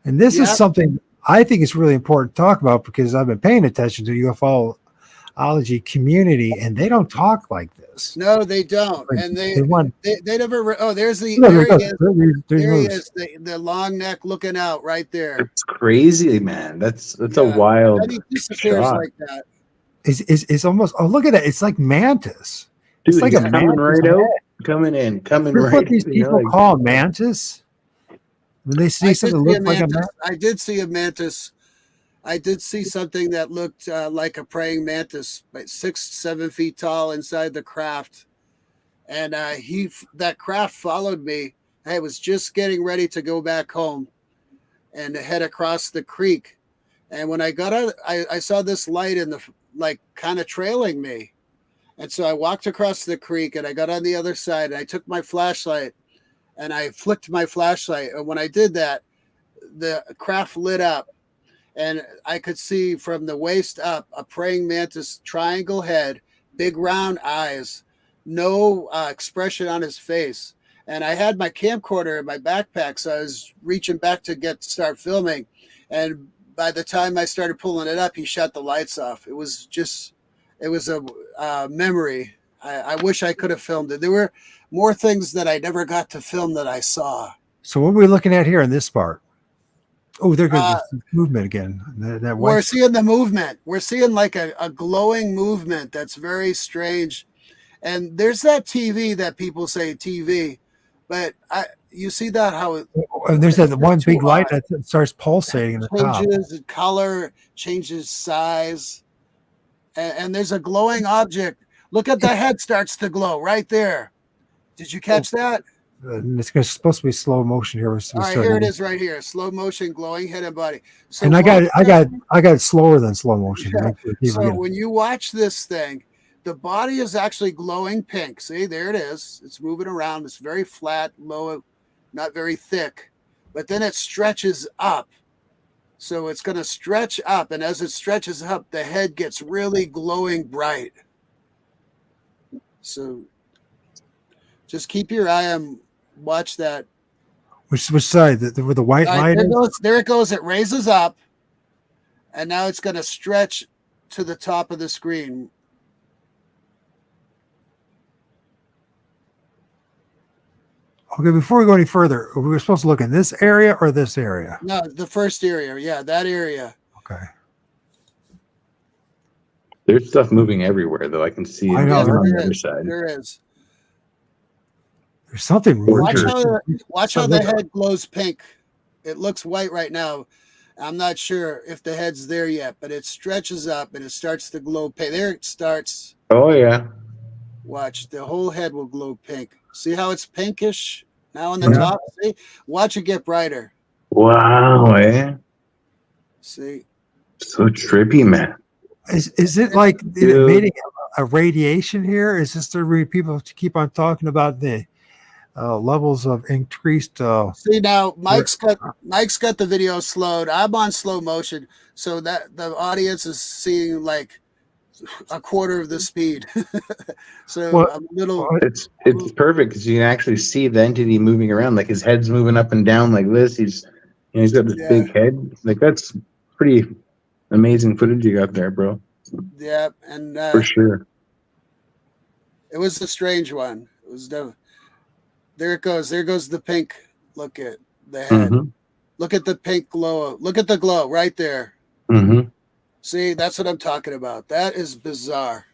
And this is something I think is really important to talk about because I've been paying attention to the ufology community, and they don't talk like this. No, they don't. Like, And they want. they never. Oh, there's the No, there there he it is. goes. There he There he moves. is. The long neck looking out right there. It's crazy, man. That's a Yeah. wild And he disappears shot. like that. is almost. Oh, look at that! It's like mantis. Dude, It's like he's a coming mantis. right out, coming Remember right. what these You know, people like, call a mantis? When they see something that looks like a mantis. I did see a mantis. I did see something that looked like a praying mantis, like 6-7 feet tall inside the craft. And that craft followed me. I was just getting ready to go back home and head across the creek. And when I got out, I saw this light in the like kind of trailing me. And so I walked across the creek and I got on the other side and I took my flashlight and I flicked my flashlight. And when I did that, the craft lit up and I could see from the waist up a praying mantis triangle head, big round eyes, no expression on his face. And I had my camcorder in my backpack, so I was reaching back to start filming. And by the time I started pulling it up, he shut the lights off. It was a memory. I wish I could have filmed it. There were more things that I never got to film that I saw. So what are we looking at here in this part? Oh, there goes the movement again. We're seeing the movement. We're seeing like a glowing movement that's very strange. And there's that TV that people say TV, but you see that how it, there's that one big light that starts pulsating in the top. Changes color, changes size, and there's a glowing object. Look at the head starts to glow right there. Did you catch that? It's supposed to be slow motion here. All right, here it is, right here. Slow motion, glowing head and body. So and I got it slower than slow motion. Yeah. So when you watch this thing, the body is actually glowing pink. See, there it is. It's moving around. It's very flat, low, not very thick. But then it stretches up. So it's going to stretch up. And as it stretches up, the head gets really glowing bright. So just keep your eye on, watch that. Which side? Where the white line is? There it goes. It raises up. And now it's going to stretch to the top of the screen. Okay, before we go any further, we were supposed to look in this area or this area? No, the first area. Yeah, that area. Okay. There's stuff moving everywhere, though. I can see it on the other side. There is. There's something Watch how the head glows pink. It looks white right now. I'm not sure if the head's there yet, but it stretches up and it starts to glow pink. There it starts. Oh, yeah. Watch. The whole head will glow pink. See how it's pinkish now on the top? See? Watch it get brighter. Wow, eh? See? So trippy, man. Is it like emitting a radiation here? Is this the people to keep on talking about the levels of increased? See, now Mike's got the video slowed. I'm on slow motion, so that the audience is seeing like a quarter of the speed. So I'm a little. It's perfect because you can actually see the entity moving around. Like his head's moving up and down like this. He's got this big head. Like that's pretty amazing footage you got there, bro. Yeah, and for sure. It was a strange one. It was there it goes. There goes the pink. Look at the head. Mm-hmm. Look at the pink glow. Look at the glow right there. Mm-hmm. See, that's what I'm talking about. That is bizarre.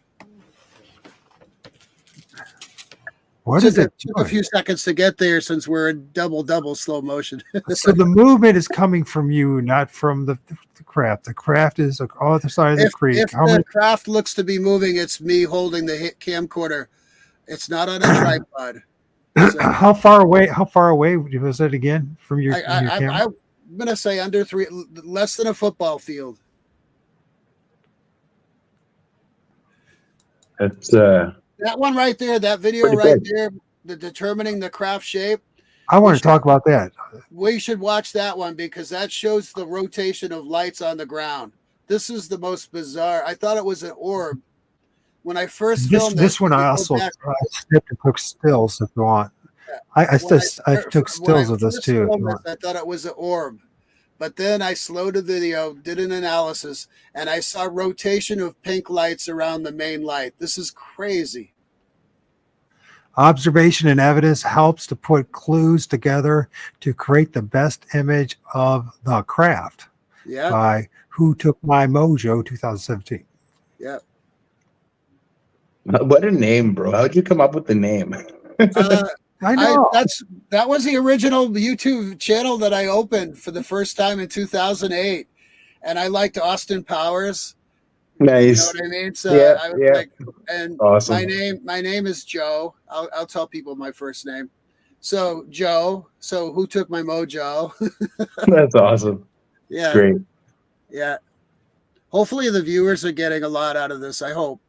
What is it? Took a few seconds to get there since we're in double slow motion. So the movement is coming from you, not from the craft. The craft is on the other side of the creek. If the craft looks to be moving, it's me holding the camcorder. It's not on a tripod. So, how far away was it again from your camera? I'm gonna say less than a football field. That's that one right there, that video right there, the determining the craft shape. I want to talk about that. We should watch that one because that shows the rotation of lights on the ground. This is the most bizarre. I thought it was an orb. When I first filmed this one, I also snipped and took stills if you want. I took stills of this too. I thought it was an orb. But then I slowed the video, did an analysis, and I saw rotation of pink lights around the main light. This is crazy. Observation and evidence helps to put clues together to create the best image of the craft. Yeah. By WHOTOOKMYMOJO 2017. Yeah. What a name, bro. How'd you come up with the name? I know. That was the original YouTube channel that I opened for the first time in 2008, and I liked Austin Powers. You know Nice. what I mean? So Yeah, I was yeah. like, and Awesome. my name is Joe. I'll tell people my first name. So Joe. So who took my mojo? That's awesome. It's Yeah, great. yeah. Hopefully the viewers are getting a lot out of this. I hope.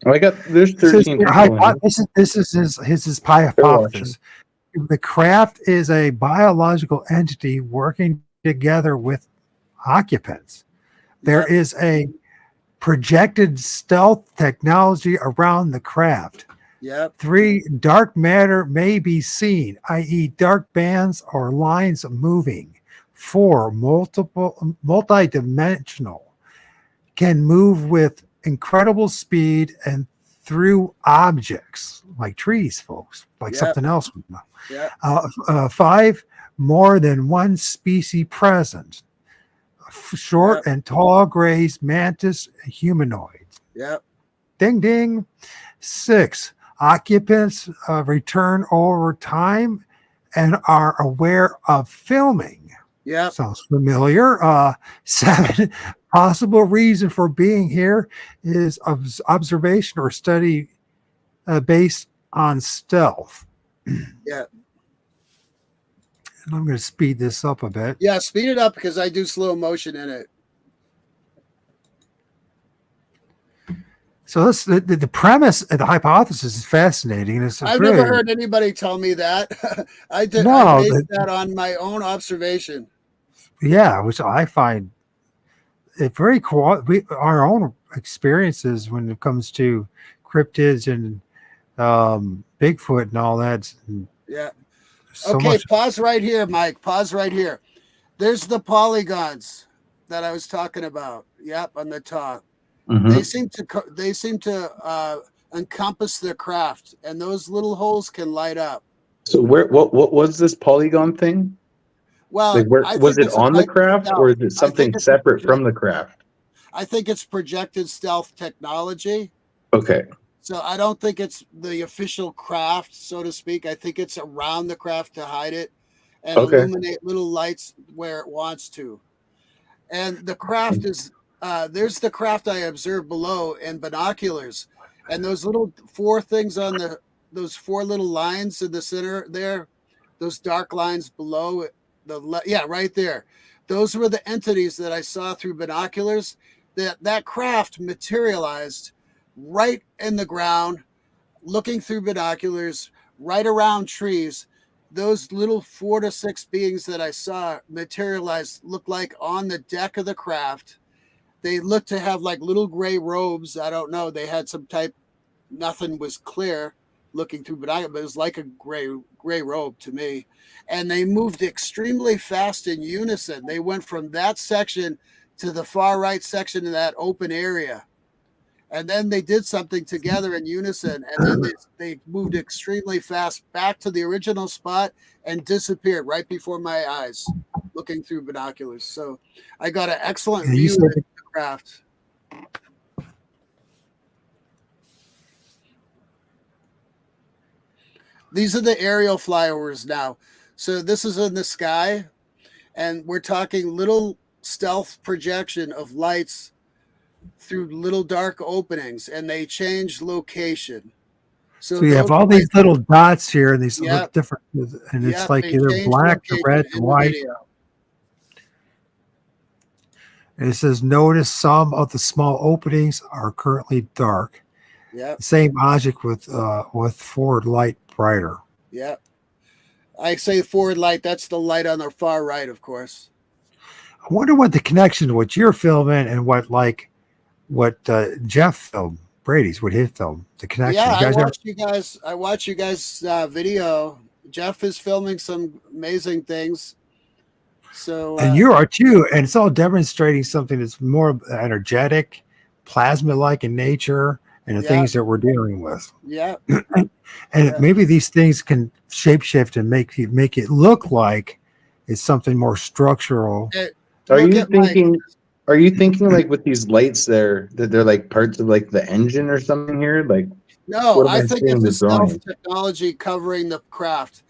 There's 13 people in it. This is his They're watching. hypothesis. The craft is a biological entity working together with occupants. There is a projected stealth technology around the craft. Yep. 3, dark matter may be seen, i.e., dark bands or lines moving. 4, multidimensional, can move with incredible speed and through objects like trees, folks, like something else. Yeah. 5, more than one species present. Short and tall grays, mantis, humanoids. Yep. Ding, ding. 6, occupants return over time and are aware of filming. Yeah. Sounds familiar. 7, possible reason for being here is observation or study based on stealth. Yeah. And I'm going to speed this up a bit. Yeah, speed it up because I do slow motion in it. So this, the premise of the hypothesis is fascinating. And I've never heard anybody tell me that. I based that on my own observation. Yeah, which I find it very cool. Our own experiences when it comes to cryptids and Bigfoot and all that. Yeah. So okay, pause right here, Mike. Pause right here. There's the polygons that I was talking about. Yep, on the top. Mm-hmm. They seem to encompass their craft, and those little holes can light up. So what was this polygon thing? Well, like was it on the craft or is it something separate from the craft? I think it's projected stealth technology. Okay. So I don't think it's the official craft, so to speak. I think it's around the craft to hide it and illuminate little lights where it wants to. And the craft is there's the craft I observed below in binoculars, and those little 4 things on those 4 little lines in the center there, those dark lines below right there. Those were the entities that I saw through binoculars. That craft materialized right in the ground, looking through binoculars, right around trees. Those little 4 to 6 beings that I saw materialize looked like on the deck of the craft. They looked to have like little gray robes. I don't know. They had some type, nothing was clear looking through binoculars, but it was like a gray robe to me. And they moved extremely fast in unison. They went from that section to the far right section of that open area. And then they did something together in unison, and then they moved extremely fast back to the original spot and disappeared right before my eyes, looking through binoculars. So I got an excellent view of the craft. These are the aerial flyovers now. So this is in the sky, and we're talking little stealth projection of lights through little dark openings, and they change location. So you have all these little dots here, and these look different, and it's like either black, red, and white. And it says, notice some of the small openings are currently dark. Yeah. Same object with forward light brighter. Yeah. I say forward light, that's the light on the far right, of course. I wonder what the connection to what you're filming and what Jeff filmed, Brady's, what his film, the connection. Yeah, I watch you guys video. Jeff is filming some amazing things. So and you are too, and it's all demonstrating something that's more energetic, plasma-like in nature, and the things that we're dealing with. Yeah. And maybe these things can shapeshift and make it look like it's something more structural. Are you thinking Are you thinking like with these lights there that they're like parts of like the engine or something here? Like, No, what am I I think seeing it's the a stealth drawing? technology covering the craft.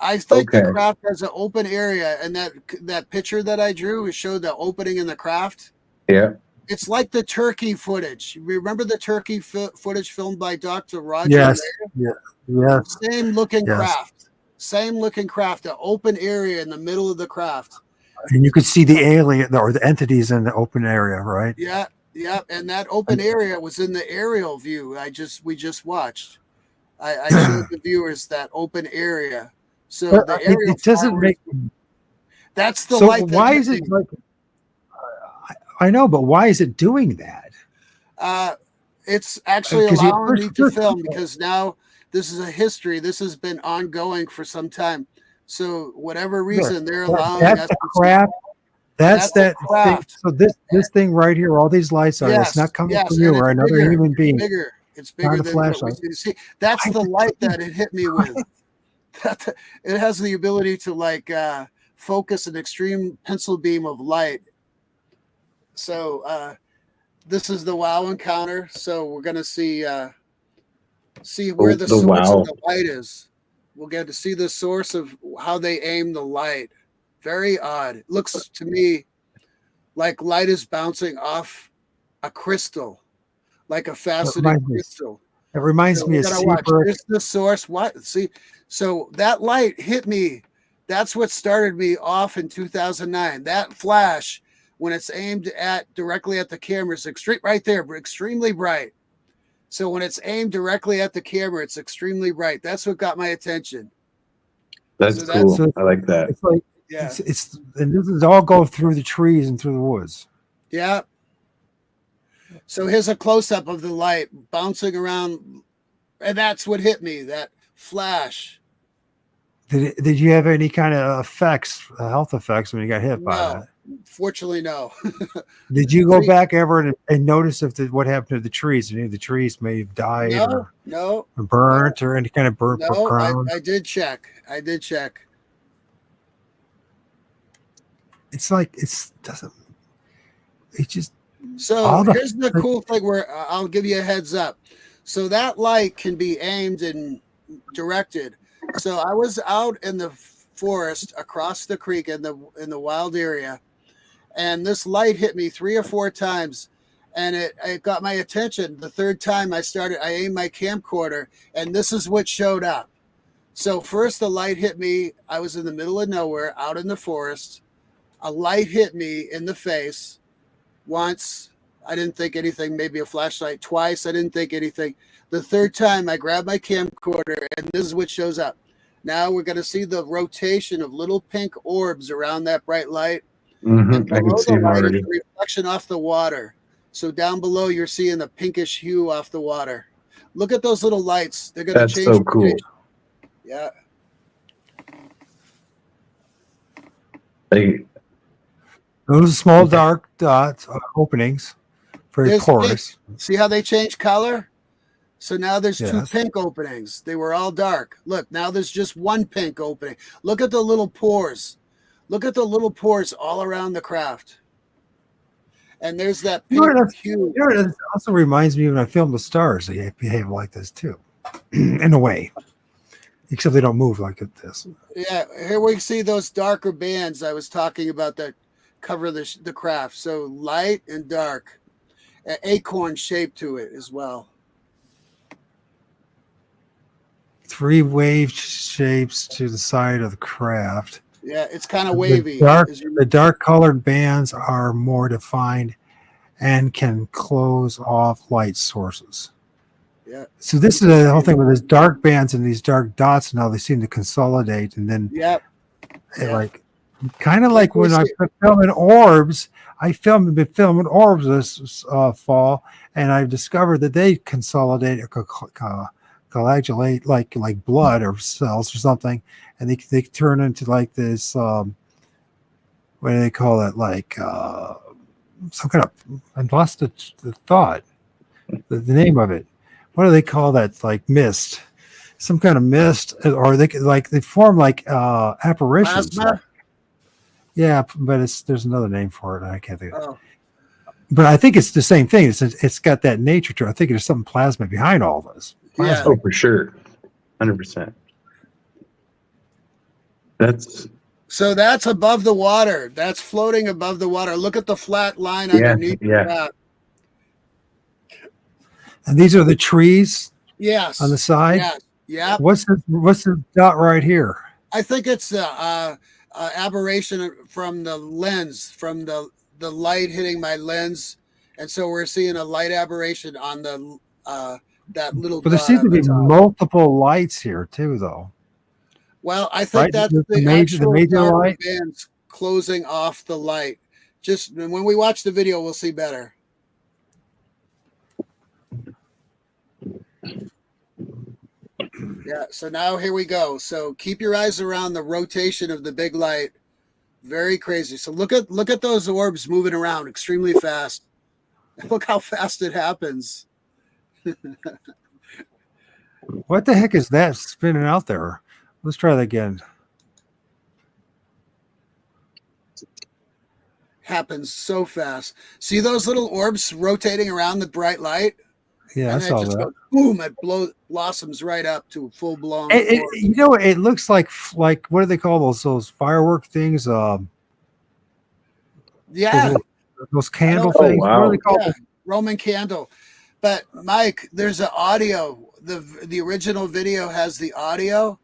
I think the Okay. craft has an open area, and that picture that I drew showed the opening in the craft. Yeah. It's like the turkey footage. Remember the turkey footage filmed by Dr. Roger Yes. Mayer? Yeah. Yes. Same looking Yes. craft. Same looking craft. An open area in the middle of the craft. And you could see the alien or the entities in the open area, right? Yeah, yeah. And that open area was in the aerial view. We just watched. I showed the viewers that open area. So But the aerial it doesn't make. that's the So light that why hit is it me. like? I know, but why is it doing that? It's actually Because you allowing me to first film because now this is a history. This has been ongoing for some time. So whatever reason they're allowing that's us the to craft. That's the that thing. craft. So this thing right here, all these lights are. It's not coming from you and or it's another bigger. human being. Bigger. It's Not bigger a than what we flashlight. see. That's Why the is it light doing that it hit me with. It has the ability to like focus an extreme pencil beam of light. So this is the WoW encounter. So we're gonna see where the The source wow. of the light is. We'll get to see the source of how they aim the light. Very odd. It looks to me like light is bouncing off a crystal, like a faceted crystal. It reminds me We of gotta watch. Seabrook. Here's the source. What? See, so that light hit me. That's what started me off in 2009. That flash, when it's aimed at directly at the camera, is extreme right there, extremely bright. So when it's aimed directly at the camera, it's extremely bright. That's what got my attention. That's So cool. So I like that. it's like Yeah, it's and this is all go through the trees and through the woods. yeah. So here's a close up of the light bouncing around, and that's what hit me. That flash. Did you have any kind of effects, health effects when you got hit by No, that? fortunately, no. Did you go back ever and notice if what happened to the trees? Any of the trees may have died No, or burnt or any kind of burnt no. ground? I did check. I did check. It's like it's doesn't. It just So here's the cool thing where I'll give you a heads up. So that light can be aimed and directed. So I was out in the forest across the creek in the wild area, and this light hit me 3 or 4 times, and it got my attention. The third time I aimed my camcorder, and this is what showed up. So first the light hit me. I was in the middle of nowhere out in the forest. A light hit me in the face once. I didn't think anything, maybe a flashlight. Twice, I didn't think anything. The third time, I grabbed my camcorder, and this is what shows up. Now we're going to see the rotation of little pink orbs around that bright light. And I can below see the them light is already. the reflection off the water. So down below, you're seeing the pinkish hue off the water. Look at those little lights. They're going to change. That's so cool. Yeah. Like, those small dark dots openings, very There's porous. See how they change color? So now there's 2 Yes. pink openings. They were all dark. Look, now there's just 1 pink opening. Look at the little pores. Look at the little pores all around the craft. And there's that pink hue. It also reminds me when I film the stars, they behave like this too, in a way, except they don't move like this. Yeah, here we see those darker bands I was talking about that cover the craft. So light and dark. An acorn shape to it as well. 3 wave shapes to the side of the craft. Yeah, it's kind of wavy. The dark colored bands are more defined and can close off light sources. Yeah. So this is the whole thing with these dark bands and these dark dots. Now they seem to consolidate, and then like kind of like when I filming orbs. Been filming orbs this fall, and I've discovered that they consolidate or coagulate like blood or cells or something, and they turn into like this. What do they call it? Like some kind of. I lost the thought. The name of it. What do they call that? Like mist. Some kind of mist, or they form like apparitions. Plasma? Yeah, but there's another name for it. I can't think of it. Oh, But I think it's the same thing. It's got that nature to it. I think there's something plasma behind all this. yeah. Oh, for sure. 100%. That's So that's above the water. That's floating above the water. Look at the flat line yeah, underneath yeah. that. And these are the trees Yes. on the side. Yes. Yeah. What's the dot right here? I think it's the aberration from the lens, from the light hitting my lens, and so we're seeing a light aberration on the that little. But there dot seems to on the be top. multiple lights here too, though. Well, I think Right? that's The the major actual darker light? bands closing off the light. Just when we watch the video, we'll see better. Yeah, so now here we go. So keep your eyes around the rotation of the big light. Very crazy. So look at those orbs moving around extremely fast. Look how fast it happens. What the heck is that spinning out there? Let's try that again. Happens so fast. See those little orbs rotating around the bright light? Yeah, I And then saw it just that. goes boom, it blossoms right up to full blown. You know, it looks like what do they call those firework things? Yeah, Those candle Oh, things. What wow. are they called? yeah, Roman candle. But Mike, there's an audio. The original video has the audio,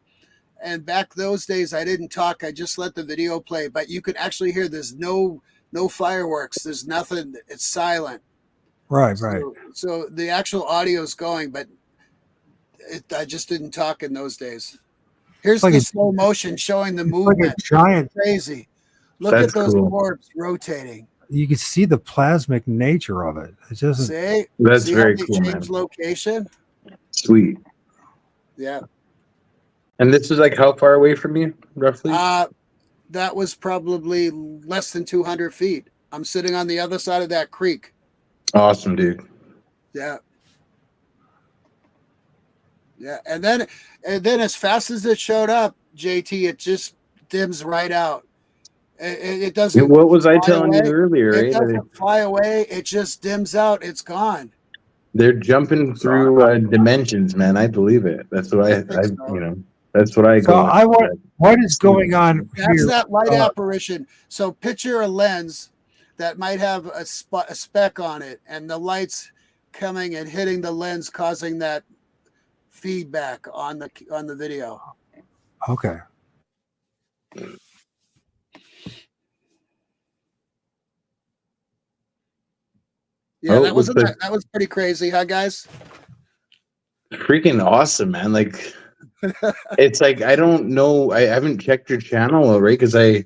and back those days I didn't talk. I just let the video play. But you can actually hear there's no fireworks. There's nothing. It's silent. Right. So the actual audio is going, but I just didn't talk in those days. Here's Like the a- slow motion showing the It's like movement. a giant. Crazy. Look That's at those cool. orbs rotating. You can see the plasmic nature of it. It doesn't. See? That's See very how they cool, man. change location? Sweet. Yeah. And this is like how far away from you, roughly? That was probably less than 200 feet. I'm sitting on the other side of that creek. Awesome, dude. Yeah. Yeah. And then as fast as it showed up, JT, it just dims right out. It doesn't. What was I fly telling away. you earlier? It Right? doesn't fly away. It just dims out. It's gone. They're jumping through dimensions, man. I believe it. That's what I think so. you know. That's what I So go. I want. What is going on That's here? that light apparition. So picture a lens that might have a speck on it, and the light's coming and hitting the lens, causing that feedback on the video. Okay. Yeah, Oh, that was looks like- that was pretty crazy, huh, guys? Freaking awesome, man. Like it's like I don't know. I haven't checked your channel, right? Because I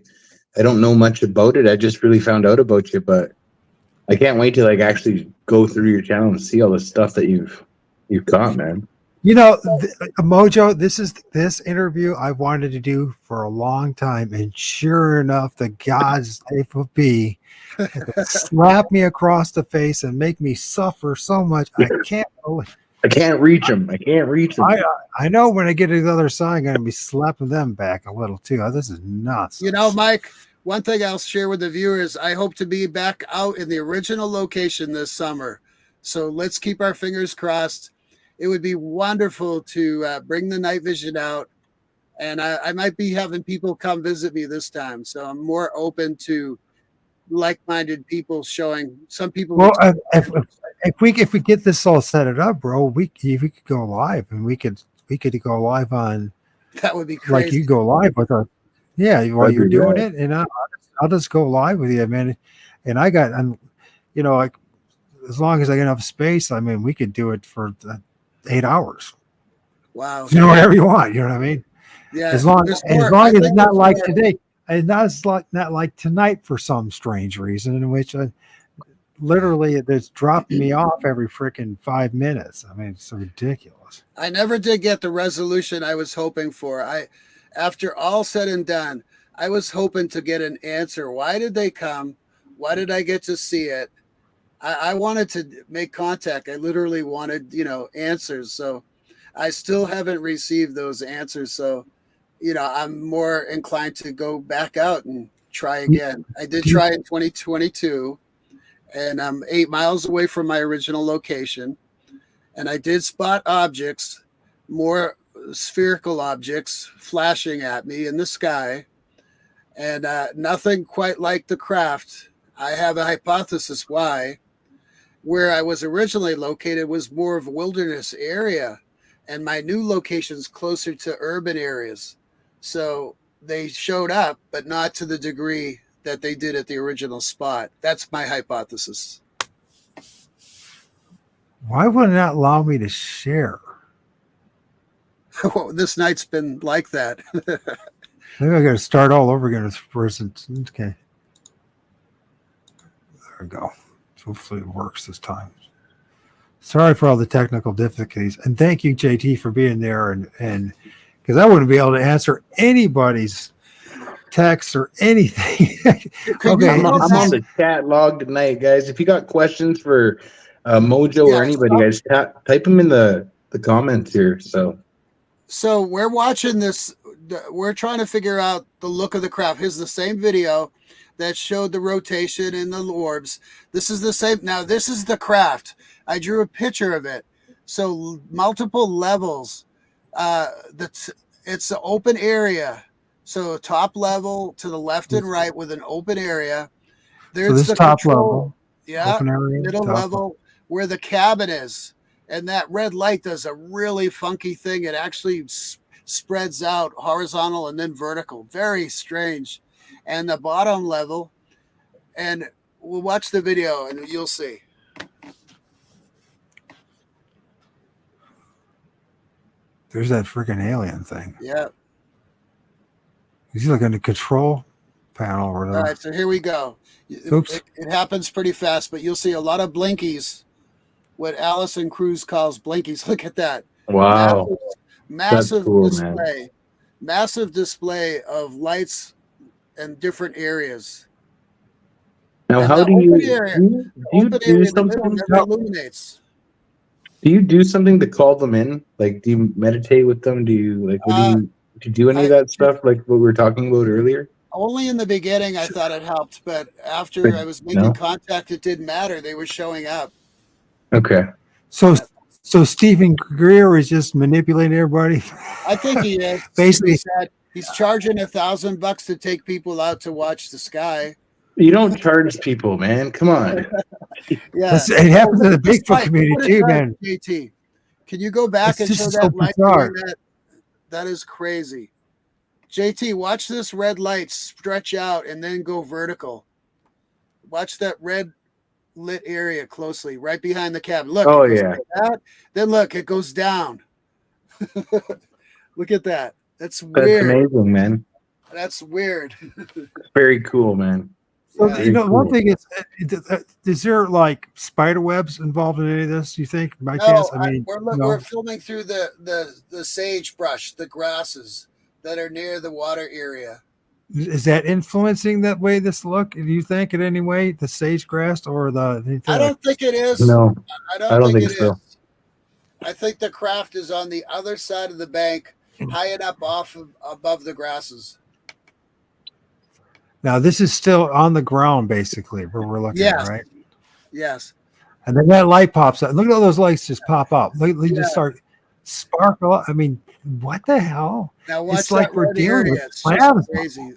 don't know much about it. I just really found out about you, but I can't wait to like actually go through your channel and see all the stuff that you've got, man. You know, Mojo, this interview I wanted to do for a long time, and sure enough, the gods they will be slap me across the face and make me suffer so much. I can't believe. I can't reach them. I can't reach them. I know when I get to the other side, I'm going to be slapping them back a little too. This is nuts. You know, Mike, one thing I'll share with the viewers, I hope to be back out in the original location this summer. So let's keep our fingers crossed. It would be wonderful to bring the night vision out. And I might be having people come visit me this time. So I'm more open to like-minded people showing some people. Well, if we get this all set it up, bro, we could go live, and we could go live on. That would be crazy. Like you go live with us. Yeah, while That'd you're be doing rad. it, and I'll just go live with you, man. And I got, you know, like as long as I get enough space, I mean, we could do it for 8 hours. Wow. You know, whatever you want. You know what I mean? Yeah. As long there's as more. long I as it's think not there's like more. today, and not like tonight for some strange reason, in which literally it's dropping me off every freaking 5 minutes. I mean, it's ridiculous. I never did get the resolution I was hoping for. After all said and done, I was hoping to get an answer. Why did they come? Why did I get to see it? I wanted to make contact. I literally wanted, answers. So I still haven't received those answers. So, I'm more inclined to go back out and try again. I did try in 2022, and I'm 8 miles away from my original location. And I did spot objects, more spherical objects, flashing at me in the sky, and nothing quite like the craft. I have a hypothesis why. Where I was originally located was more of a wilderness area, and my new location's closer to urban areas. So they showed up, but not to the degree that they did at the original spot. That's my hypothesis. Why would it not allow me to share? Well, this night's been like that. Maybe I got to start all over again with this person. Okay. There we go. Hopefully it works this time. Sorry for all the technical difficulties. And thank you, JT, for being there. And because I wouldn't be able to answer anybody's text or anything. Okay, I'm on the chat log tonight, guys. If you got questions for Mojo or anybody, guys, type them in the comments here. So we're watching this. We're trying to figure out the look of the craft. Here's the same video that showed the rotation in the orbs. This is the same. Now, this is the craft. I drew a picture of it. So multiple levels. It's an open area. So top level to the left and right with an open area. There's so this the top control, level. Yeah, area, middle level where the cabin is. And that red light does a really funky thing. It actually spreads out horizontal and then vertical. Very strange. And the bottom level, and we'll watch the video and you'll see. There's that freaking alien thing. Yeah. He's looking at the control panel or whatever. All right, so here we go. Oops. It happens pretty fast, but you'll see a lot of blinkies, what Allison Cruz calls blinkies. Look at that. Wow. Massive cool, display. man. Massive display of lights in different areas. Now, And how the do you open area do in the something? middle never illuminates. Do you do something to call them in? Like, do you meditate with them? Do you like? Do you do any of that stuff? Like what we were talking about earlier? Only in the beginning, I thought it helped, but after I was making contact, it didn't matter. They were showing up. Okay. So Stephen Greer is just manipulating everybody. I think he is. Basically, he's charging $1,000 to take people out to watch the sky. You don't charge people, man. Come on. Yeah, it happens in the Bigfoot community too, man. JT, can you go back and show so that light? bizarre. That is crazy. JT, watch this red light stretch out and then go vertical. Watch that red lit area closely, right behind the cabin. Look. Oh yeah. That. Then look, it goes down. Look at that. That's weird. That's amazing, man. That's weird. Very cool, man. So, Yeah. one thing is there like spider webs involved in any of this? You think by chance? I mean, we're filming through the sagebrush, the grasses that are near the water area. Is that influencing that way this look? Do you think in any way the sage grass or the? I don't think it is. No, I don't think it so. is. I think the craft is on the other side of the bank, high enough above the grasses. Now this is still on the ground, basically, where we're looking at, right? Yes. And then that light pops up. Look at all those lights just pop up. They just start sparkle. I mean, what the hell? Now watch it's like that we're red dealing area. with It's plasma. just crazy.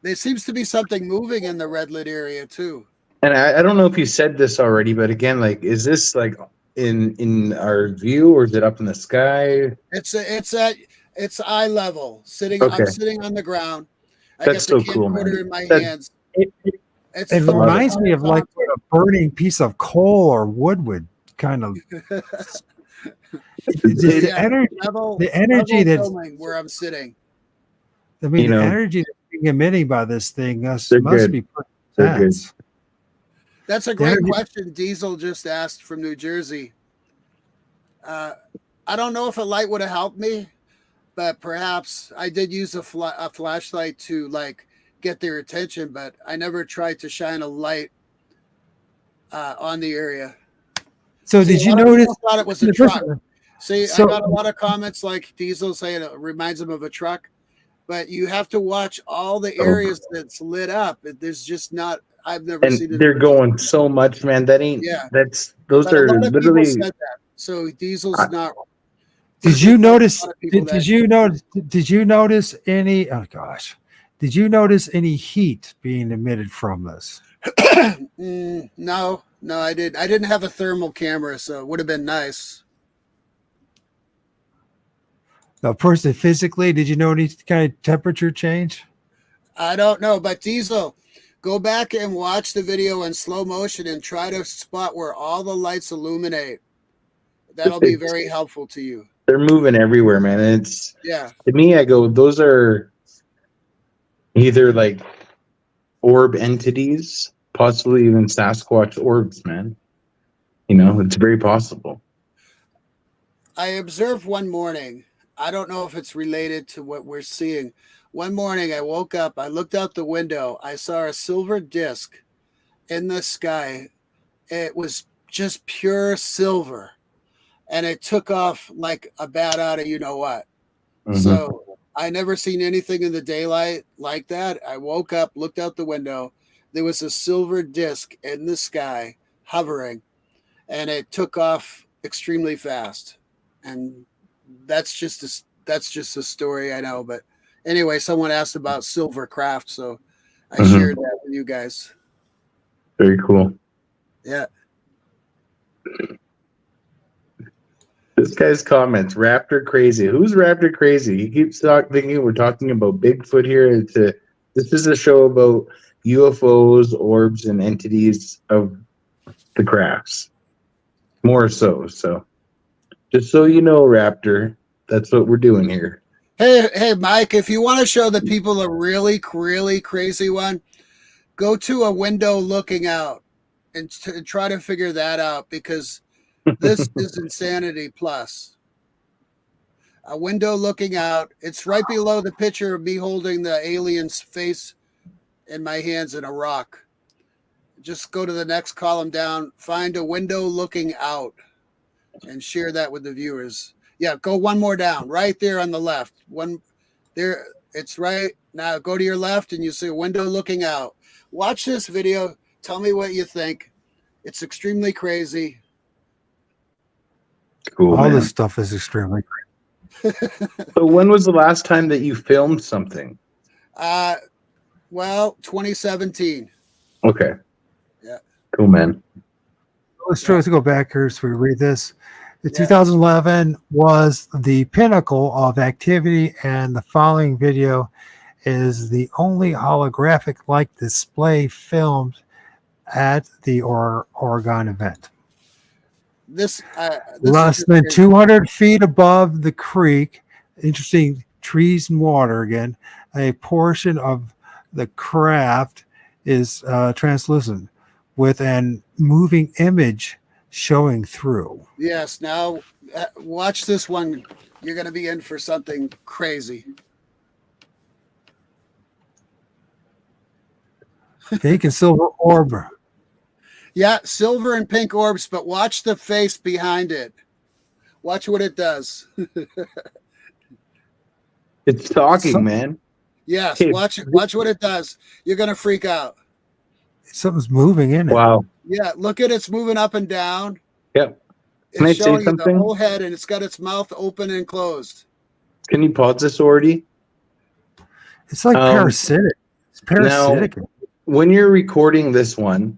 There seems to be something moving in the red lit area too. And I don't know if you said this already, but again, like, is this like in our view or is it up in the sky? It's eye level. Okay. I'm sitting on the ground. That's I got so cool, man. in my hands. It reminds me of like what a burning piece of coal or wood would kind of. The energy that's where I'm sitting. I mean, the energy that's being emitted by this thing must be pretty intense. That's a great question. Diesel just asked from New Jersey. I don't know if a light would have helped me, but perhaps I did use a flashlight to like get their attention, but I never tried to shine a light on the area. So did you notice? I thought it was a truck. See, I got a lot of comments like Diesel saying it reminds him of a truck. but you have to watch all the Oh. areas that's lit up. There's just not. I've never And seen it. they're going so much, man. That ain't. Yeah. Those But a are lot of people literally. said that. So Diesel's not. Did you there's a notice? lot of people Did that- you notice? Did you notice any? Oh gosh, did you notice any heat being emitted from this? No, I didn't. I didn't have a thermal camera, so it would have been nice. The person physically, did you know any kind of temperature change? I don't know, but Diesel, go back and watch the video in slow motion and try to spot where all the lights illuminate. That'll be very helpful to you. They're moving everywhere, man. And it's Yeah. to me. I go. Those are either like orb entities, possibly even Sasquatch orbs, man. You know, it's very possible. I observed one morning. I don't know if it's related to what we're seeing. One morning I woke up, I looked out the window, I saw a silver disc in the sky. It was just pure silver. And it took off like a bat out of you know what. Mhm. So I never seen anything in the daylight like that. I woke up, looked out the window. There was a silver disc in the sky hovering, and it took off extremely fast. And that's just a story I know. But anyway, someone asked about silver craft, so I shared that with you guys. Very cool. Yeah. This guy's comments, Raptor crazy. Who's Raptor crazy? He keeps thinking we're talking about Bigfoot here. This is a show about UFOs, orbs, and entities of the crafts. More so. So just so you know, Raptor, that's what we're doing here. Hey, Mike, if you want to show the people a really, really crazy one, go to a window looking out and try to figure that out, because this is insanity plus. A window looking out. It's right below the picture of me holding the alien's face in my hands in a rock. Just go to the next column down, find a window looking out, and share that with the viewers. Yeah, go one more down, right there on the left. One there, it's right now. Go to your left, and you see a window looking out. Watch this video. Tell me what you think. It's extremely crazy. Cool. All man. this stuff is extremely great. So when was the last time that you filmed something? Well, 2017. Okay. Yeah. Cool, man. Let's try to go back here so we read this. The Yeah. 2011 was the pinnacle of activity, and the following video is the only holographic-like display filmed at the Oregon event. This Less than 200 feet above the creek, interesting trees and water again, a portion of the craft is translucent with an moving image showing through. Yes. Now, watch this one. You're going to be in for something crazy. Pink and silver orb. Yeah, silver and pink orbs, but watch the face behind it. Watch what it does. It's talking, man. Yes, Hey, watch what it does. You're going to freak out. Something's moving in it. Wow. Yeah, look at it's moving up and down. Yep. Can I It's say showing you the something? whole head, and it's got its mouth open and closed. Can you pause this already? It's like parasitic. It's parasitic. When you're recording this one,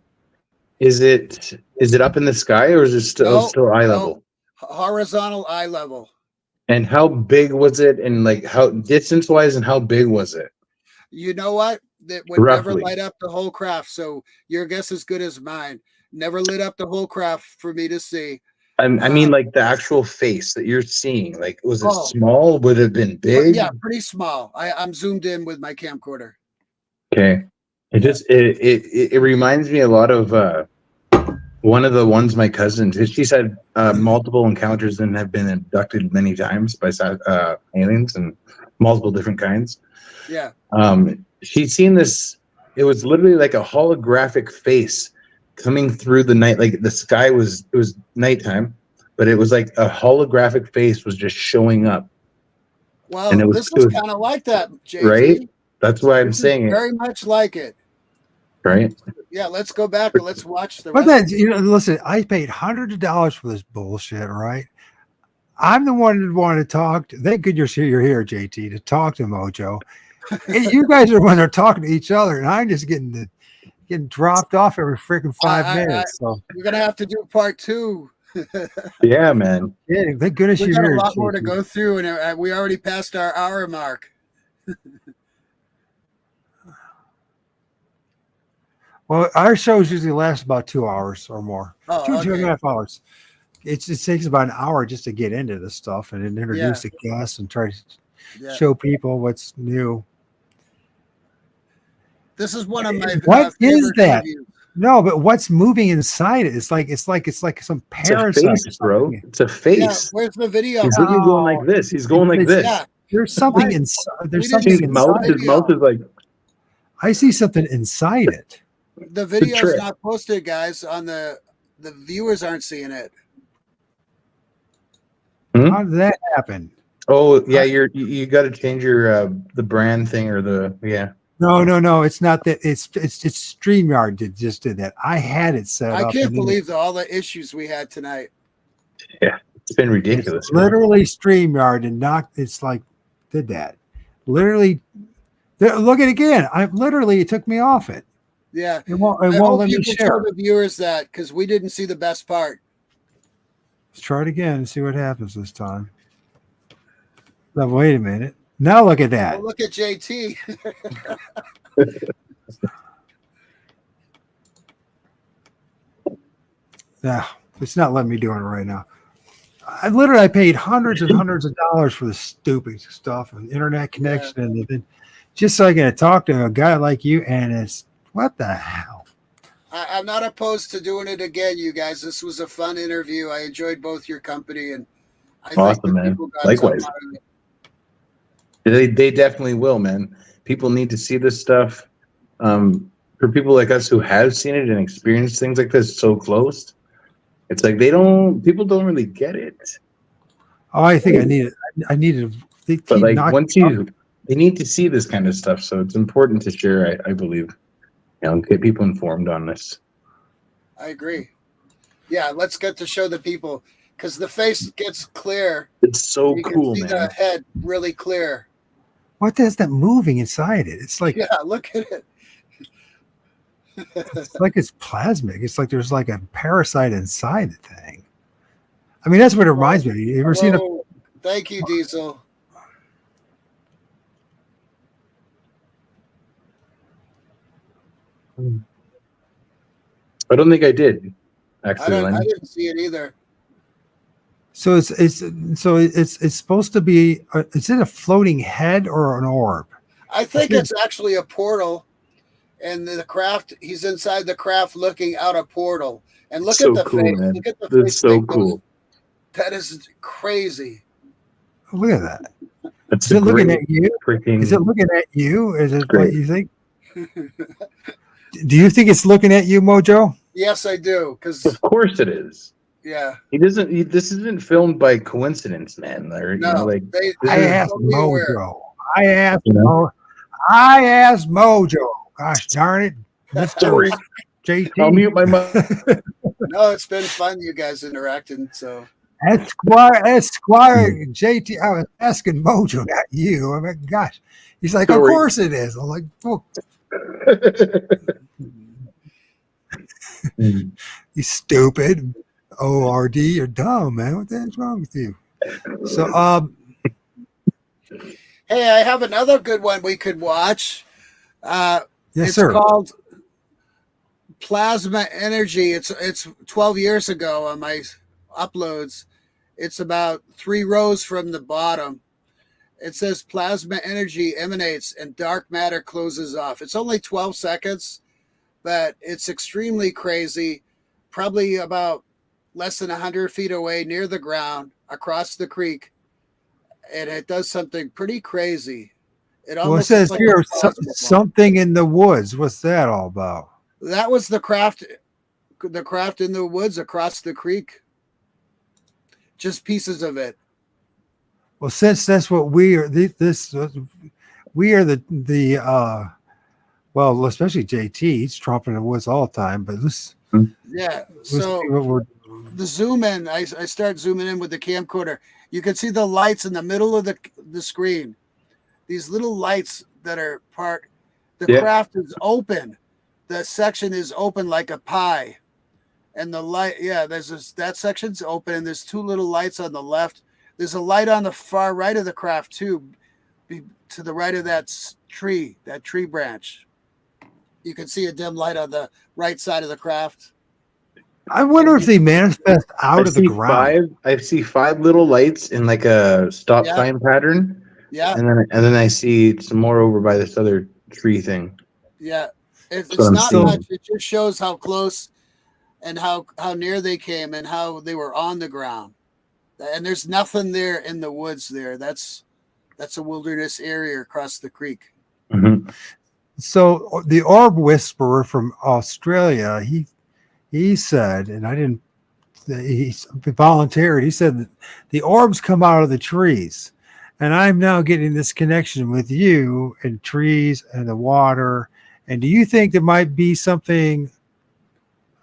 is it up in the sky, or is it still eye level? Horizontal eye level. And how big was it? And like how distance wise, and how big was it? You know what? That would never Roughly. light up the whole craft. So your guess is good as mine. Never lit up the whole craft for me to see. I mean, like the actual face that you're seeing. Like, was it Oh. small? Would it have been big? Yeah, pretty small. I'm zoomed in with my camcorder. Okay. It reminds me a lot of one of the ones my cousins. She's had multiple encounters and have been abducted many times by aliens and multiple different kinds. Yeah. She'd seen this. It was literally like a holographic face coming through the night. Like the sky it was nighttime, but it was like a holographic face was just showing up Well, And it was this is kind of like that, JT. right. That's why I'm This is saying it. very much like it. Right. Yeah, let's go back and let's watch the But rest. then, listen, I paid hundreds of dollars for this bullshit, right? I'm the one that wanted to talk. Thank goodness you're here, JT, to talk to Mojo. And you guys are the ones that are talking to each other, and I'm just getting dropped off every freaking 5 minutes. So we're gonna have to do part 2. Yeah, man. yeah, thank goodness We you're got here. a lot more to JT. go through, and we already passed our hour mark. Well, our shows usually last about 2 hours or more. Oh, Two and a okay. half hours. It takes about an hour just to get into this stuff and then introduce the guests and try to Yeah. show people what's new. This is one of my What is favorite that? interviews. No, but what's moving inside it? It's like some It's a parasite. face, bro. It's a Yeah, face. where's the video? He's literally going like this. He's going like this. Yeah, There's something Why- inside. we There's didn't something see His mouth, inside. his mouth is like I see something inside it. the video's trick. not posted, guys. On the viewers aren't seeing it. How did that happen? oh yeah, you got to change your the brand thing or the No. It's not that. It's StreamYard that just did that. I had it set I up. can't and then believe all the issues we had tonight. It's been ridiculous. It's literally StreamYard and not. It's like did that. Literally, look at it again. It took me off it. Yeah, It won't I hope let you me can share. tell the viewers that because we didn't see the best part. Let's try it again and see what happens this time. Now, wait a minute. Now look at that. Well, look at JT. Yeah, it's not letting me do it right now. I paid hundreds and hundreds of dollars for this stupid stuff and internet connection and then just so I can talk to a guy like you. And it's what the hell? I'm not opposed to doing it again, you guys. This was a fun interview. I enjoyed both your company, and I think Awesome, the man. people got Likewise. something out of it. They definitely will, man. People need to see this stuff. For people like us who have seen it and experienced things like this so close, it's like people don't really get it. Oh, I think I need to. But like they need to see this kind of stuff, so it's important to share. I believe, get people informed on this. I agree. Yeah, let's get to show the people because the face gets clear. It's so You cool, can see man. the head really clear. What is that moving inside it? It's like Yeah, look at it. it's like it's plasmic. It's like there's like a parasite inside the thing. I mean, that's what it reminds me of. You ever seen a Whoa. Thank you, Diesel. I don't think I did. Actually, I didn't see it either. So it's supposed to be. Is it a floating head or an orb? I think it's actually a portal, and the craft. He's inside the craft, looking out a portal. And look So at the cool, face. man. Look at the That's face. so thing. cool. That is crazy. Look at that. That's Is it looking great at you? freaking. Is it looking at you? Is it Great. what you think? Do you think it's looking at you, Mojo? Yes, I do. Because Of course it is. yeah, This isn't filmed by coincidence, man. Or, no, like they, this I is- asked totally aware. Mojo. I asked You know? I asked Mojo. Gosh darn it, Mr. Sorry. JT. I'll mute my mic. No, it's been fun, you guys interacting. So Esquire JT. I was asking Mojo, not you. I mean, gosh. He's like, Sorry. of course it is. I'm like, oh, you stupid. ORD, you're dumb, man. What the heck's wrong with you? So, hey, I have another good one we could watch. yes, It's sir. called Plasma Energy. It's 12 years ago on my uploads. It's about 3 rows from the bottom. It says plasma energy emanates and dark matter closes off. It's only 12 seconds, but it's extremely crazy. Probably about less than 100 feet away near the ground across the creek. And it does something pretty crazy. It Well, it almost says looks like here a plasma bomb. something in the woods. What's that all about? That was the craft in the woods across the creek. Just pieces of it. Well, since that's what we are, we are the well, especially JT, he's tromping in the woods all the time. But Yeah. let's So see what we're. the zoom in, I start zooming in with the camcorder. You can see the lights in the middle of the screen. These little lights that are the craft is open. The section is open like a pie. And the light, that section's open, and there's two little lights on the left. There's a light on the far right of the craft too, to the right of that tree branch. You can see a dim light on the right side of the craft. I wonder if they manifest out of the ground. I see 5 little lights in like a stop sign pattern. Yeah. And then I see some more over by this other tree thing. Yeah. It's not much. It just shows how close and how near they came and how they were on the ground. And there's nothing there in the woods there. That's a wilderness area across the creek. Mm-hmm. So the orb whisperer from Australia, he said, and he volunteered, he said that the orbs come out of the trees. And I'm now getting this connection with you and trees and the water. And do you think there might be something,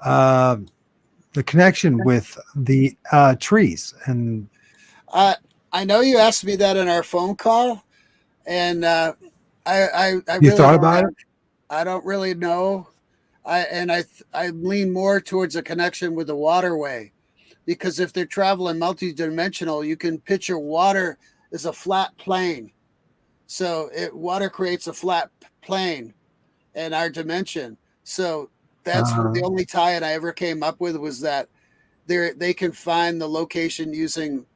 the connection with the trees? And I know you asked me that in our phone call, and I you really thought about it? I don't really know. I lean more towards a connection with the waterway, because if they're traveling multi-dimensional, you can picture water as a flat plane. So water creates a flat plane in our dimension. So that's the only tie-in I ever came up with, was that they can find the location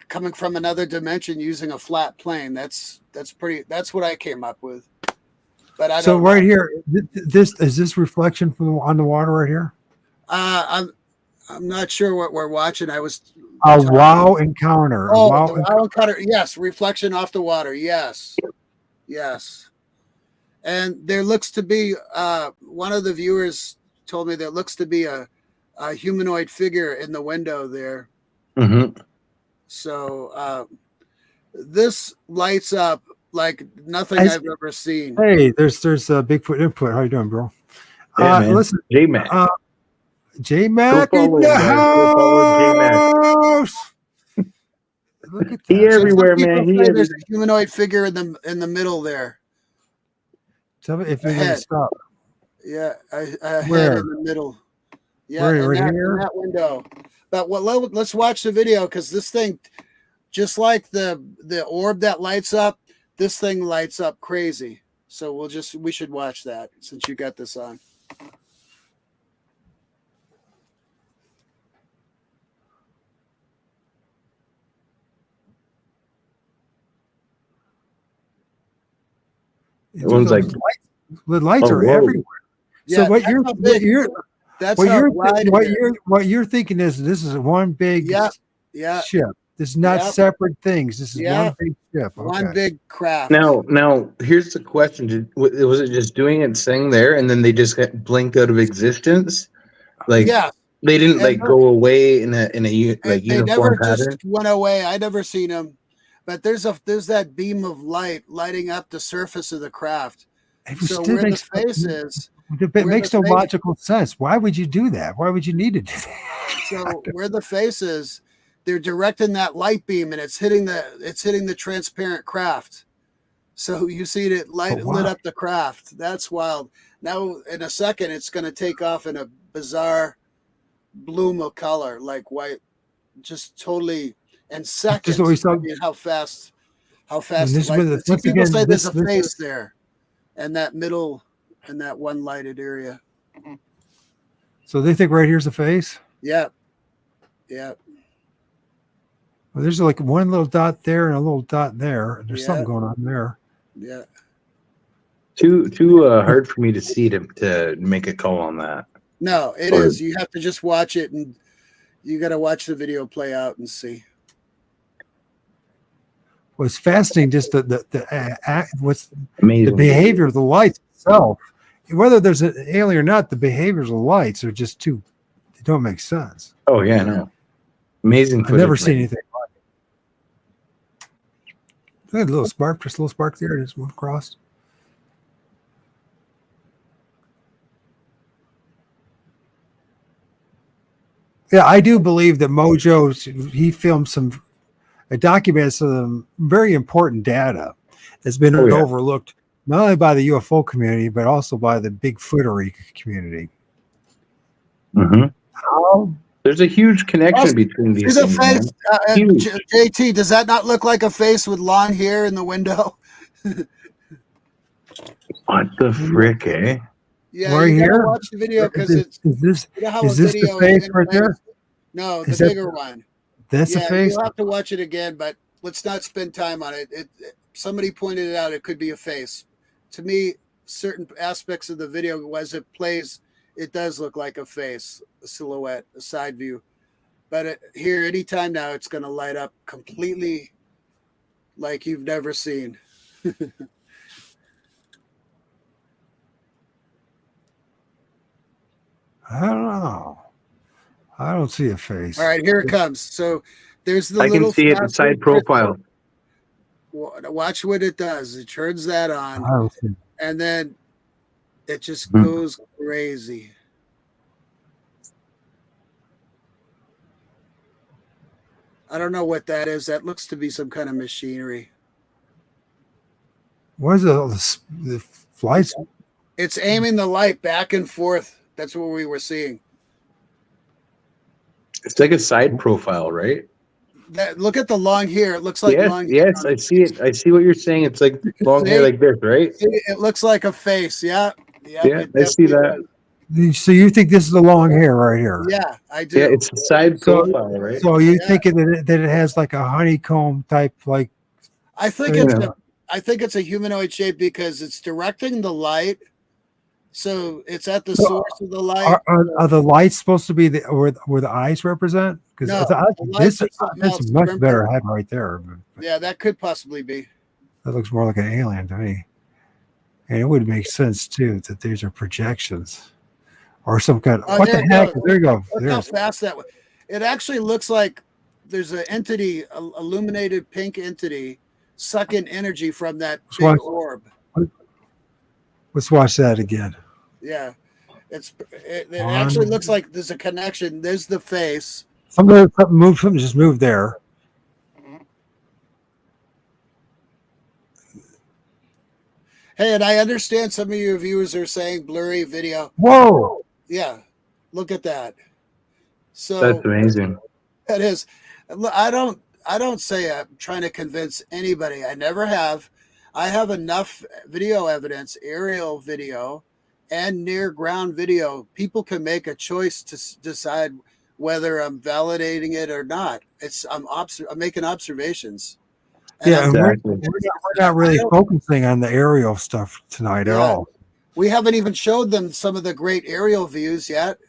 coming from another dimension using a flat plane. That's what I came up with. But I don't know. Here, this reflection on the water right here? I'm not sure what we're watching. I was a wow encounter. Oh, the wow encounter. Yes, reflection off the water. Yes. And there looks to be one of the viewers told me there looks to be a humanoid figure in the window there. Mm-hmm. So this lights up like nothing I've ever seen. Hey, there's Bigfoot Input. How you doing, bro? Yeah, listen, J-Mac. J-Mac in the house. Look at that. He everywhere, man. There's a humanoid figure in the middle there. Tell me if you're going to stop. Yeah, a where? Head in the middle. Yeah, where, in here? that window. But let's watch the video, because this thing, just like the orb that lights up, this thing lights up crazy. So we should watch that since you got this on. Everyone's like, the lights are everywhere. Yeah, so what you're thinking is this is one big ship. This is not separate things. This is one big ship. Okay. One big craft. Now, here's the question: was it just doing its thing there, and then they just got blinked out of existence? Like, they didn't go away in a uniform never pattern. Just went away. I never seen them. But there's that beam of light lighting up the surface of the craft. So where the face is, it makes no logical sense. Why would you do that? Why would you need to do that? So where the face is, they're directing that light beam, and it's hitting the transparent craft. So you see it lit up the craft. That's wild. Now in a second, it's going to take off in a bizarre bloom of color, like white, just totally. And seconds, how fast people say there's a face there, and that middle, and that one lighted area. So they think right here's a face. Yeah. Well, there's like one little dot there and a little dot there. There's something going on there. Yeah. Too hard for me to see to make a call on that. No, it is. You have to just watch it, and you got to watch the video play out and see. Well, it's fascinating, just what's amazing. The behavior of the lights itself. Whether there's an alien or not, the behaviors of the lights are just they don't make sense. Oh yeah, no, amazing. I've never seen anything like Look at a little spark, just a little spark there. Just move across. Yeah, I do believe that Mojo, he filmed some, documented some very important data that's been Oh, yeah. overlooked not only by the UFO community, but also by the Bigfootery community. How? There's a huge connection between See these the things, face, man. Huge. JT? Does that not look like a face with long hair in the window? What the frick, eh? Yeah, Right you gotta here? watch the video because it's Is you know how this a the video face right there? No, the Is that bigger one. that's the Yeah, face? you'll have to watch it again, but let's not spend time on it. Somebody pointed it out. It could be a face. To me, certain aspects of the video, as it plays, it does look like a face, a silhouette, a side view. But here, anytime now, it's going to light up completely like you've never seen. I don't know. I don't see a face. All right, here it comes. So there's the I little can see it in side profile. Watch what it does. It turns that on, I don't see. and then it just goes crazy. I don't know what that is. That looks to be some kind of machinery. What is the flights? It's aiming the light back and forth. That's what we were seeing. It's like a side profile, right? Look at the long hair. It looks like long hair. Yes, I see it. I see what you're saying. It's like long hair like this, right? It looks like a face. Yeah. Yeah, I see that. So you think this is the long hair right here? Yeah, I do. Yeah, it's a side profile, right? So you thinking that it has like a honeycomb type, like? I think it's a humanoid shape because it's directing the light. So it's at the source of the light. Are the lights supposed to be where the eyes represent? Because No, that's a much better head right there. Yeah, that could possibly be. That looks more like an alien to me. And it would make sense too that these are projections or some kind of what the heck? There you go. Look how fast that was. It actually looks like there's an entity, illuminated pink entity, sucking energy from that big orb. Let's watch that again. Yeah, it actually looks like there's a connection. There's the face. Something just moved there. Hey, and I understand some of your viewers are saying blurry video. Whoa! Yeah, look at that. So that's amazing. That is. I don't say I'm trying to convince anybody. I never have. I have enough video evidence, aerial video, and near ground video. People can make a choice to decide whether I'm validating it or not. I'm making observations. And yeah, exactly. We're not really focusing on the aerial stuff tonight at all. We haven't even showed them some of the great aerial views yet.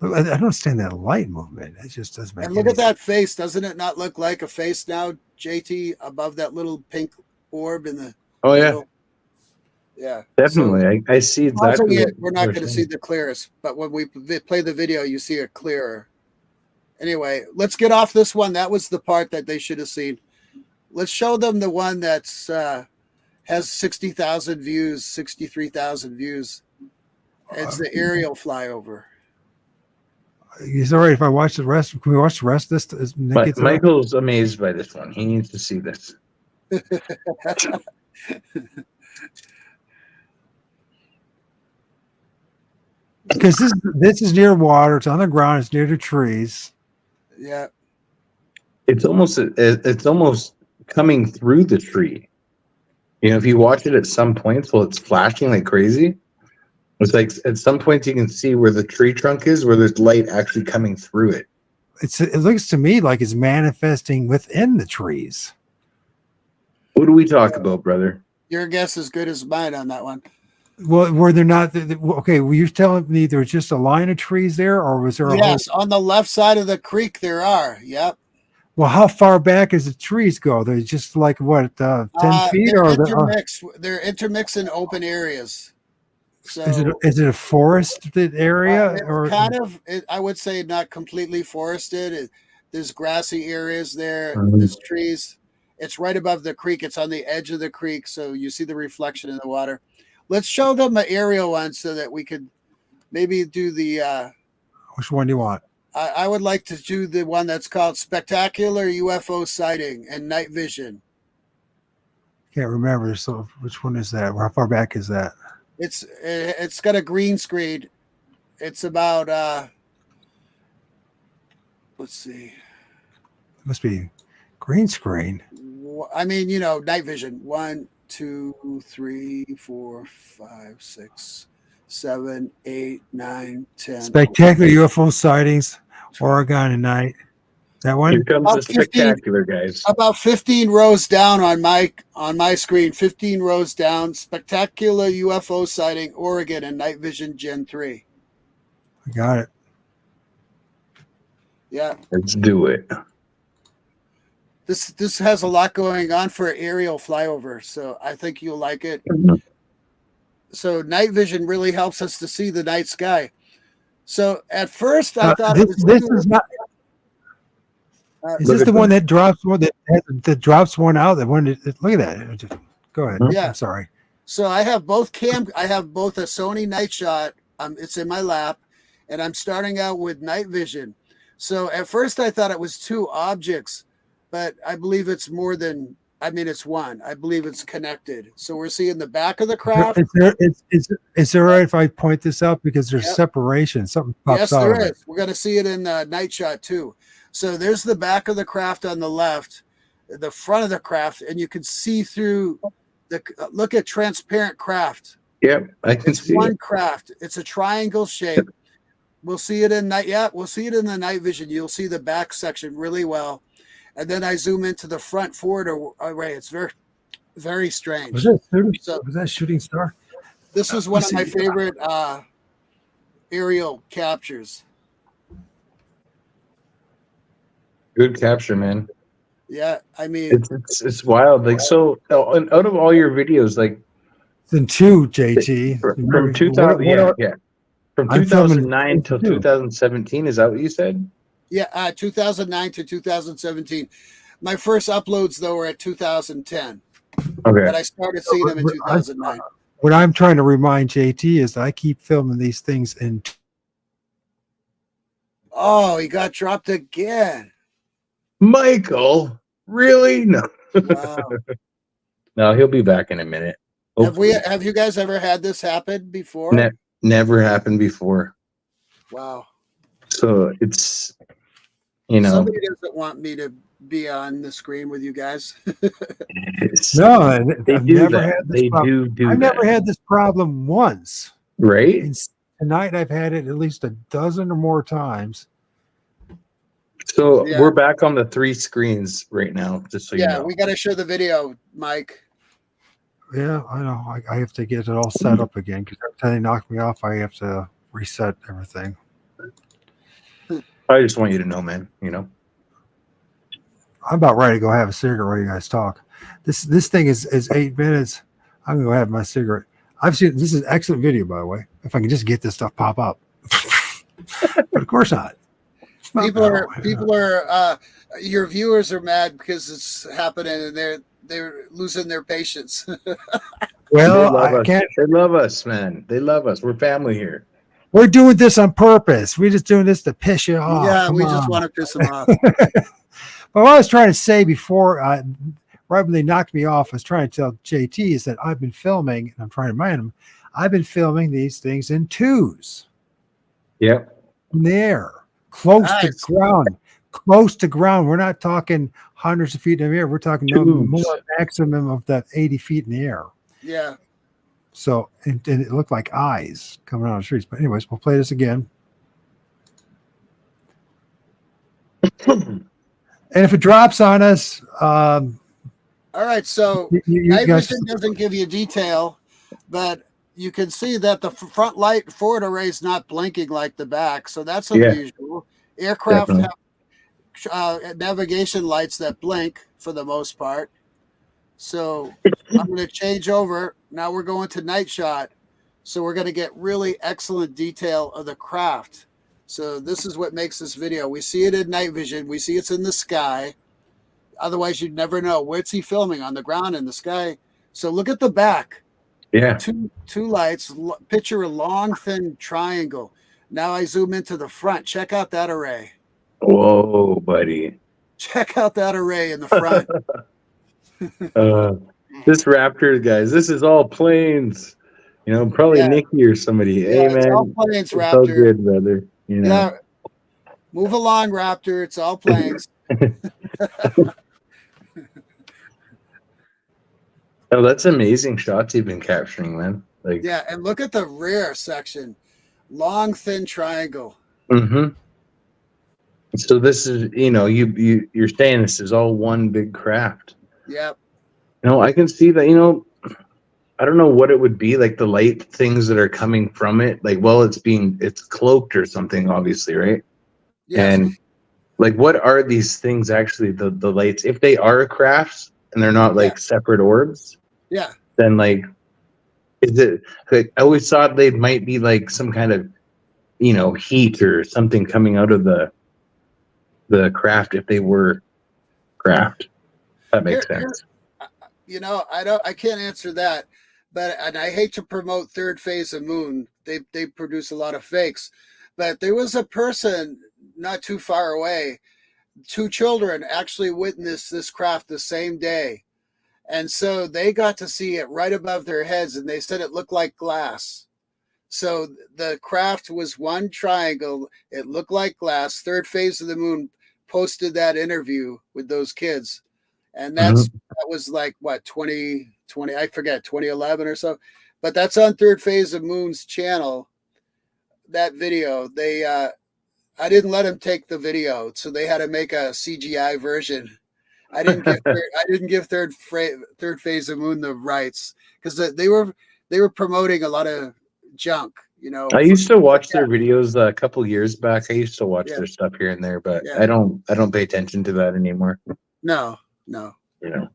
I don't understand that light movement. It just doesn't make. And look at that face. Doesn't it not look like a face now, JT, above that little pink orb in the middle? Yeah, definitely. So, I see exactly. We're not going to see the clearest, but when we play the video, you see it clearer. Anyway, let's get off this one. That was the part that they should have seen. Let's show them the one that's has 60,000 views, 63,000 views. It's the aerial flyover. Is it all right if I watch the rest? Can we watch the rest of this? But Michael's amazed by this one. He needs to see this. Because this is near water. It's on the ground. It's near the trees. Yeah. It's almost coming through the tree. You know, if you watch it at some points while it's flashing like crazy, it's like at some points you can see where the tree trunk is, where there's light actually coming through it. It looks to me like it's manifesting within the trees. What do we talk about, brother? Your guess is good as mine on that one. Well, were there not? Okay, were you telling me there was just a line of trees there, or was there? Yes, on the left side of the creek there are. Yep. Well, how far back does the trees go? They're just like what, 10 feet, or they're intermixed in open areas. So is it a forested area, or kind of? I would say not completely forested. There's grassy areas there. There's trees. It's right above the creek. It's on the edge of the creek, so you see the reflection in the water. Let's show them an aerial one so that we could maybe do the. Which one do you want? I would like to do the one that's called Spectacular UFO Sighting and Night Vision. Can't remember. So which one is that? How far back is that? It's got a green screen. It's about let's see. It must be green screen. I mean, you know, night vision. 1, 2, 3, 4, 5, 6, 7, 8, 9, 10. Spectacular UFO sightings, Oregon at night. That one? Here comes the 15 spectacular, guys. About 15 rows down on my screen. 15 rows down. Spectacular UFO sighting, Oregon, and night vision Gen 3. I got it. Yeah. Let's do it. This has a lot going on for aerial flyover, so I think you'll like it. So night vision really helps us to see the night sky. So at first I thought this is not. Is this the one that drops one that drops one out? That one. Look at that. Go ahead. Yeah. I'm sorry. So I have both I have both a Sony Night Shot. It's in my lap, and I'm starting out with night vision. So at first I thought it was two objects, but I believe it's more than. I mean, it's one. I believe it's connected. So we're seeing the back of the craft. Is there right if I point this out because there's separation? Something pops yes, out. Yes, there is. We're going to see it in the night shot too. So there's the back of the craft on the left, the front of the craft, and you can see through the. Look at transparent craft. Yep, I can It's see one it. craft. It's a triangle shape. We'll see it in night. Yeah, we'll see it in the night vision. You'll see the back section really well. And then I zoom into the front forward array. It's very, very strange. Was that shooting star? This is one of my favorite aerial captures. Good capture, man. Yeah, I mean, It's wild. Like, so out of all your videos, like It's in two, JT. from 2000, from 2009 till 2017. Is that what you said? Yeah, 2009 to 2017. My first uploads though were at 2010, Okay. but I started seeing them in 2009. What I'm trying to remind JT is I keep filming these things in. Oh, he got dropped again. Michael, really? No. Wow. No, he'll be back in a minute. Have you guys ever had this happen before? Never happened before. Wow. So it's, you know, Somebody doesn't want me to be on the screen with you guys. No, they I've do never that. had this They problem. do. I've never that. had this problem once. Right? And tonight I've had it at least a dozen or more times. So Yeah. we're back on the 3 screens right now, just so you know. We got to show the video, Mike. Yeah, I know. I have to get it all set up again because every time they knock me off, I have to reset everything. I just want you to know, man, you know. I'm about ready to go have a cigarette while you guys talk. This thing is 8 minutes. I'm gonna go have my cigarette. I've seen this is excellent video, by the way. If I can just get this stuff pop up, but of course not. People are your viewers are mad because it's happening and they're losing their patience. Well, they love I us. can't. They love us, man. They love us. We're family here. We're doing this on purpose. We're just doing this to piss you off. Yeah, we Come just on. want to piss them off. But what I was trying to say before, right when they knocked me off, I was trying to tell JT is that I've been filming, and I'm trying to remind him, I've been filming these things in 2s. Yep. In the air, close to Nice. ground. Close to ground. We're not talking hundreds of feet in the air. We're talking no Tubes. more maximum of that 80 feet in the air. Yeah. So, and it looked like eyes coming out of the streets. But anyways, we'll play this again. And if it drops on us, All right. So you night guys, vision doesn't give you detail, but you can see that the front light forward array is not blinking like the back. So that's Yeah. unusual. Aircraft Definitely. have navigation lights that blink for the most part. So I'm going to change over. Now we're going to night shot. So we're going to get really excellent detail of the craft. So this is what makes this video. We see it in night vision. We see it's in the sky. Otherwise, you'd never know. Where's he filming? On the ground, in the sky? So look at the back. Yeah. Two lights. Picture a long, thin triangle. Now I zoom into the front. Check out that array. Whoa, buddy. Check out that array in the front. This Raptor, guys, this is all planes. You know, probably Yeah. Nikki or somebody. Yeah, Hey, it's man. all planes, It's Raptor. all good, brother. You know. Yeah. Move along, Raptor. It's all planes. Oh, that's amazing shots you've been capturing, man. Like, Yeah, and look at the rear section. Long, thin triangle. mm-hmm. So this is, you know, you're saying this is all one big craft. Yep. You know, I can see that, you know, I don't know what it would be, like the light things that are coming from it. Like, well, it's cloaked or something, obviously, right? Yes. And like, what are these things actually, the lights? If they are crafts and they're not like separate orbs, Yeah. then like, is it, like, I always thought they might be like some kind of, you know, heat or something coming out of the craft if they were craft. That makes sense. You know, I can't answer that, and I hate to promote Third Phase of Moon. They produce a lot of fakes, but there was a person not too far away. 2 children actually witnessed this craft the same day, and so they got to see it right above their heads, and they said it looked like glass. So the craft was one triangle. It looked like glass. Third Phase of the Moon posted that interview with those kids. And that was like what, 2020, I forget, 2011 or so. But that's on Third Phase of Moon's channel. That video, they I didn't let them take the video, so they had to make a CGI version. I didn't give Third Phase of Moon the rights because they were promoting a lot of junk. You know, I used to watch their videos a couple years back. I used to watch their stuff here and there, but I don't pay attention to that anymore. No. You know.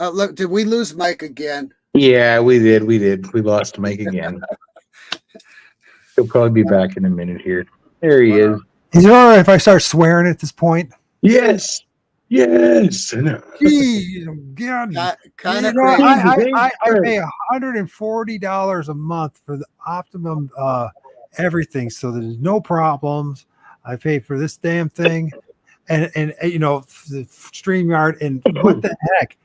Look, did we lose Mike again? Yeah, we did. We lost Mike again. He'll probably be back in a minute here. There he is. Is it all right if I start swearing at this point? Yes. Jeez, God. Kind of I pay $140 a month for the optimum everything, so there's no problems. I pay for this damn thing, and you know, the StreamYard, and what the heck.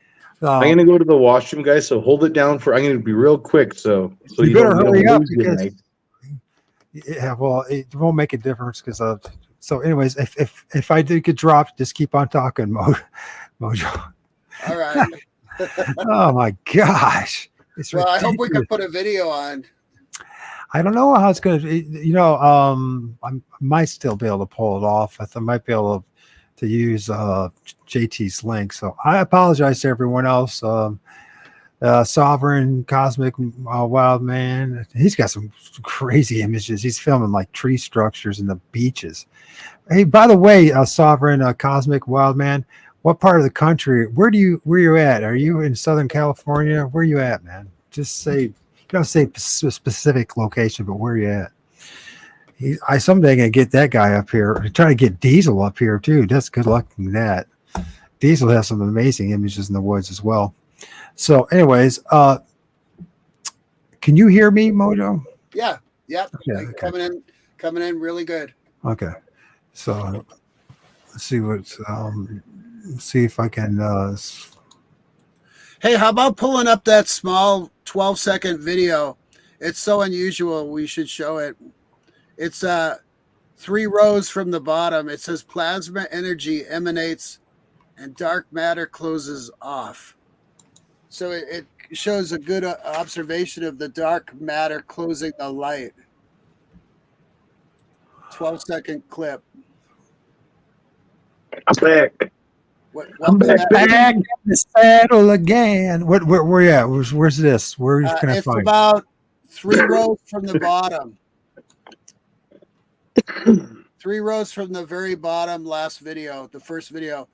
I'm gonna go to the washroom, guys. So hold it down for. I'm gonna be real quick. So you better hurry up because. Yeah, well, it won't make a difference because so anyways, if I do get dropped, just keep on talking, Mojo. All right. Oh my gosh. It's well, ridiculous. I hope we can put a video on. I don't know how it's going to, you know, I might still be able to pull it off. I might be able to use JT's link. So I apologize to everyone else. Sovereign Cosmic Wild Man. He's got some crazy images. He's filming like tree structures and the beaches. Hey, by the way, Sovereign Cosmic Wild Man, what part of the country? Where you at? Are you in Southern California? Where you at, man? Just say, don't say specific location, but where you at? I someday gonna get that guy up here. Try to get Diesel up here too. That's good luck with that. Diesel has some amazing images in the woods as well. So, anyways, can you hear me, Mojo? Yeah. Okay. Coming in really good. Okay. So, let's see see if I can. Hey, how about pulling up that small 12-second video? It's so unusual. We should show it. It's 3 rows from the bottom. It says plasma energy emanates and dark matter closes off. So it shows a good observation of the dark matter closing the light. 12-second clip. I'm back. I'm back in the saddle again. Where you at? Where's this? Where can I it's find? It's about 3 rows from the bottom. 3 rows from the very bottom. Last video, the first video.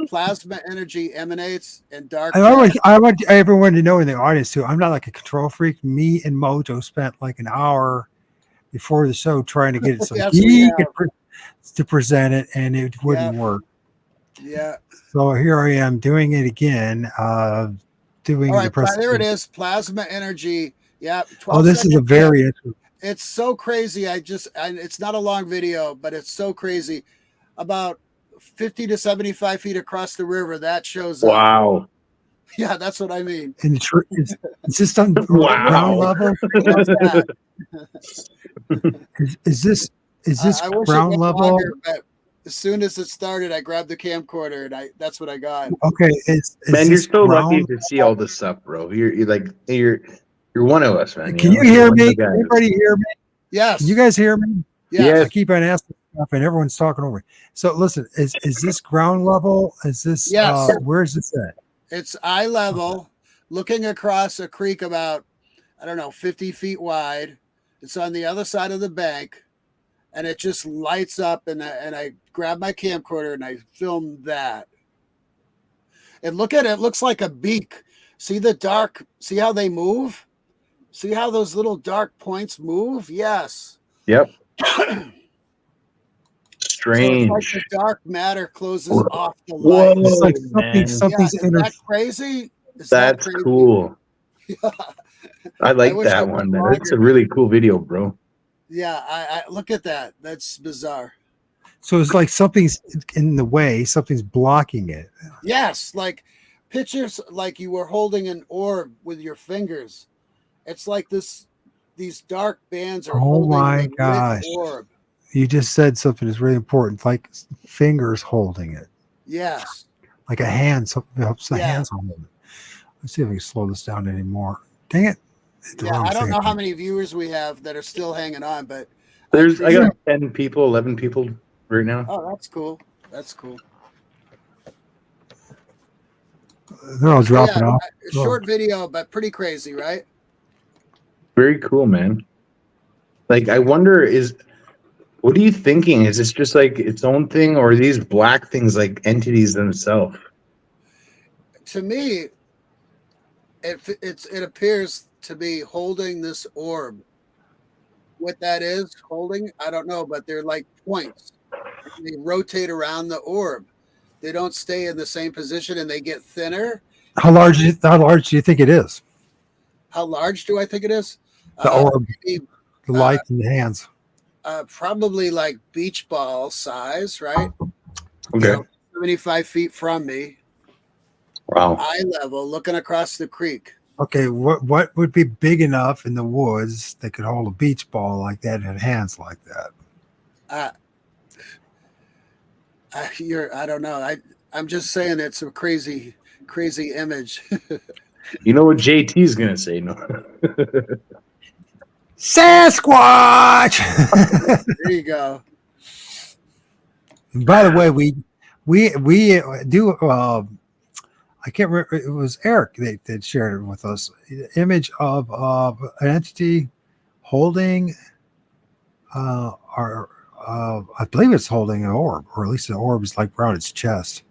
Plasma energy emanates and dark. I want everyone to know in the audience too. I'm not like a control freak. Me and Mojo spent like an hour before the show trying to get it so Yes, he could to present it, and it wouldn't work. Yeah. So here I am doing it again. Doing All the right. There it is. Plasma energy. Yeah. Oh, 12 this is a second clip. very interesting. It's so crazy. It's not a long video, but it's so crazy. About 50 to 75 feet across the river, that shows up. Wow. Yeah, that's what I mean. And is this on Wow. ground level? What's that? Is this I wish it ground went level? longer, but as soon as it started, I grabbed the camcorder and that's what I got. Okay, is Man, you're this so lucky ground? to see all this stuff, bro. You're one of us, man. Can you You're hear one of me? the Can guys. everybody hear me? Yes. Can you guys hear me? Yes. I keep on asking stuff and everyone's talking over me. So listen, is this ground level? Is this Yes. where is this at? It's eye level, looking across a creek about, I don't know, 50 feet wide. It's on the other side of the bank, and it just lights up. And I grab my camcorder and I film that. And look at it. It looks like a beak. See the dark? See how they move? See how those little dark points move? Yes. Yep. Strange. So it's like the dark matter closes off the light. It's like something's is that crazy? That's cool. I like that one, man. That's a really cool video, bro. Yeah, I look at that. That's bizarre. So it's like something's in the way, something's blocking it. Yes, like pictures like you were holding an orb with your fingers. It's like these dark bands are holding my the gosh. orb. You just said something that's really important, like fingers holding it. Yes. Like a hand, something helps the hands hold it. Let's see if we can slow this down anymore. Dang it. Yeah, I don't know how many viewers we have that are still hanging on, but I got 10 people, 11 people right now. Oh, that's cool. That's cool. They're all dropping off. Short video, but pretty crazy, right? Very cool, man. Like, I wonder, what are you thinking? Is this just like its own thing, or are these black things like entities themselves? To me, it appears to be holding this orb. What that is holding, I don't know, but they're like points. They rotate around the orb. They don't stay in the same position, and they get thinner. How large do you think it is? How large do I think it is? The orb, the light in the hands. Probably like beach ball size, right? Okay. 75 feet from me. Wow. Eye level, looking across the creek. Okay, what would be big enough in the woods that could hold a beach ball like that in hands like that? I don't know. I'm just saying it's a crazy image. You know what JT's gonna say? No. Sasquatch. There you go. By the way, we do. I can't remember. It was Eric that shared it with us. The image of an entity holding, I believe it's holding an orb, or at least the orb is like around its chest.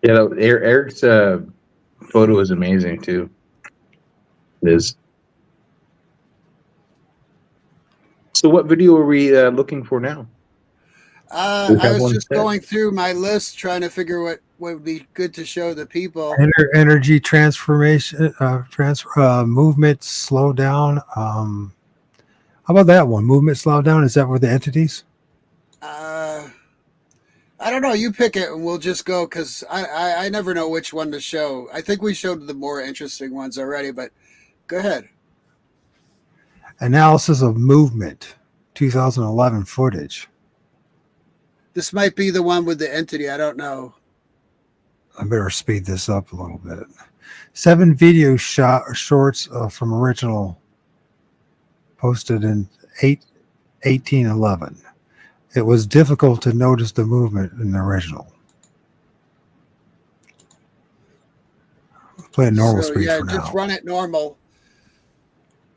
Yeah, Eric's photo is amazing too. It is. So, what video are we looking for now? I was just going through my list trying to figure what would be good to show the people. Energy transformation, movement slow down. How about that one? Movement slow down. Is that for the entities? I don't know. You pick it, and we'll just go because I never know which one to show. I think we showed the more interesting ones already, but go ahead. Analysis of movement, 2011 footage. This might be the one with the entity. I don't know. I better speed this up a little bit. 7 video shorts from original posted in 1811. It was difficult to notice the movement in the original. Play a normal speed for now. Just run it normal.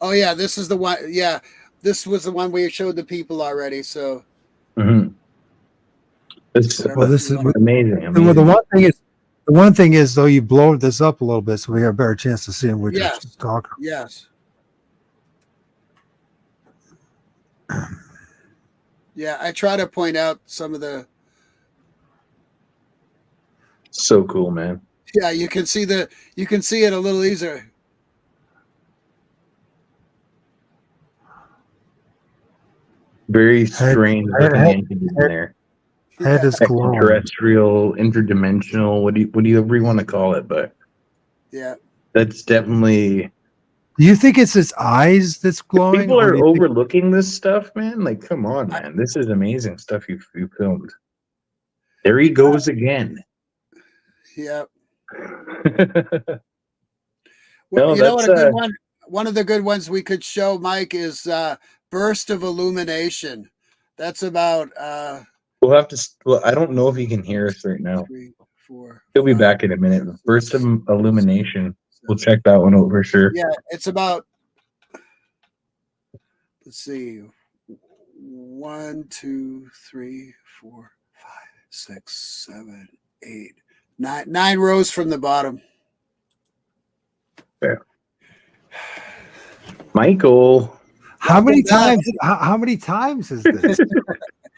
Oh yeah, this is the one. Yeah, this was the one we showed the people already. So. Mm-hmm. This is amazing. Well, the one thing is though, you blow this up a little bit, so we have a better chance to see what you're talking. Yes. Yeah, I try to point out some of the So cool, man. Yeah, you can see it a little easier. Very strange looking entities in there. Head is glowing. Extraterrestrial, interdimensional, whatever you want to call it, but Yeah. that's definitely. Do you think it's its eyes that's glowing? People or are do you think- overlooking this stuff, man. Like, come on, man. This is amazing stuff you filmed. There he goes again. Yeah. No, Well, you know what? that's, A good one. One of the good ones we could show, Mike, is Burst of Illumination. That's about we'll have to. Well, I don't know if he can hear us right now. 3, 4. He'll be 5, back in a minute. Burst of 6, Illumination. We'll 7. check that one out for sure. Yeah, it's about. Let's see. 1, 2, 3, 4, 5, 6, 7, 8, 9. 9 rows from the bottom. Yeah. Michael. How many Welcome back. times? How many times is this?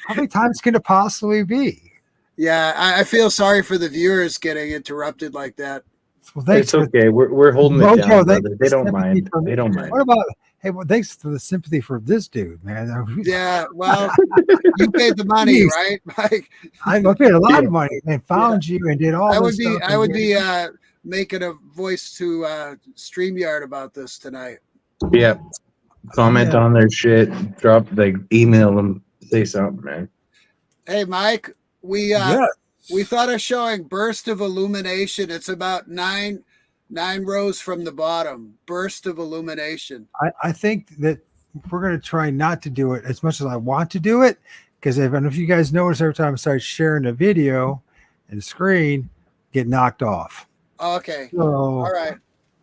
How many times can it possibly be? Yeah, I feel sorry for the viewers getting interrupted like that. Well, thanks It's okay. We're holding it Mojo, down, thanks brother. for They don't sympathy mind. for me. They don't mind. What about? Hey, well, thanks for the sympathy for this dude, man. Yeah, well, you paid the money, Jeez. right, Mike? I paid a lot of money and found you and did all I this would be stuff. I would be making a voice to StreamYard about this tonight. Yeah. Comment Yeah. on their shit. Drop, like, email them. Say something, man. Hey, Mike, we thought of showing Burst of Illumination. It's about nine rows from the bottom. Burst of Illumination. I think that we're going to try not to do it as much as I want to do it, because I don't know if you guys notice, every time I start sharing a video and the screen get knocked off. Okay. So All right.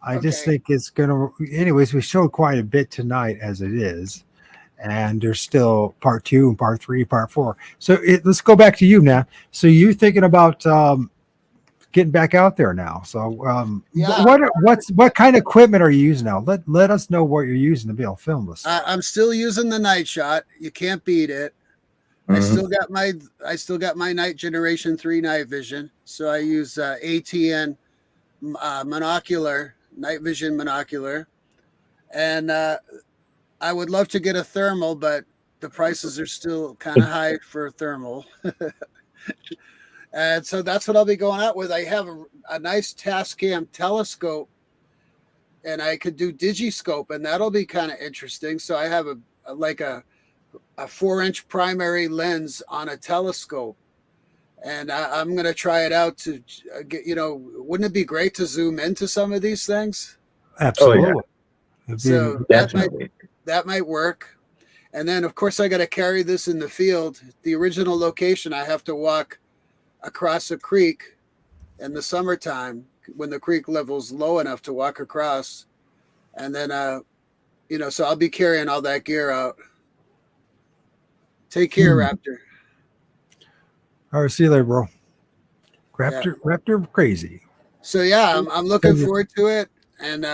I just think it's going to, anyways, we showed quite a bit tonight as it is. And there's still part 2 and part 3, part 4. So let's go back to you now. So you're thinking about getting back out there now. So Yeah. what kind of equipment are you using now? Let us know what you're using to be able to film this. I'm still using the night shot. You can't beat it. I still got my Night Generation 3 night vision. So I use ATN monocular, night vision monocular. And I would love to get a thermal, but the prices are still kind of high for a thermal. And so that's what I'll be going out with. I have a nice Tascam telescope, and I could do digiscope, and that'll be kind of interesting. So I have a 4-inch primary lens on a telescope, and I'm going to try it out to get, wouldn't it be great to zoom into some of these things? Absolutely. So Definitely. that might work. And then, of course, I got to carry this in the field. The original location, I have to walk across a creek in the summertime when the creek level's low enough to walk across. And then, so I'll be carrying all that gear out. Take care, Raptor. All right, see you later, bro. Raptor crazy. So yeah, I'm looking forward to it, and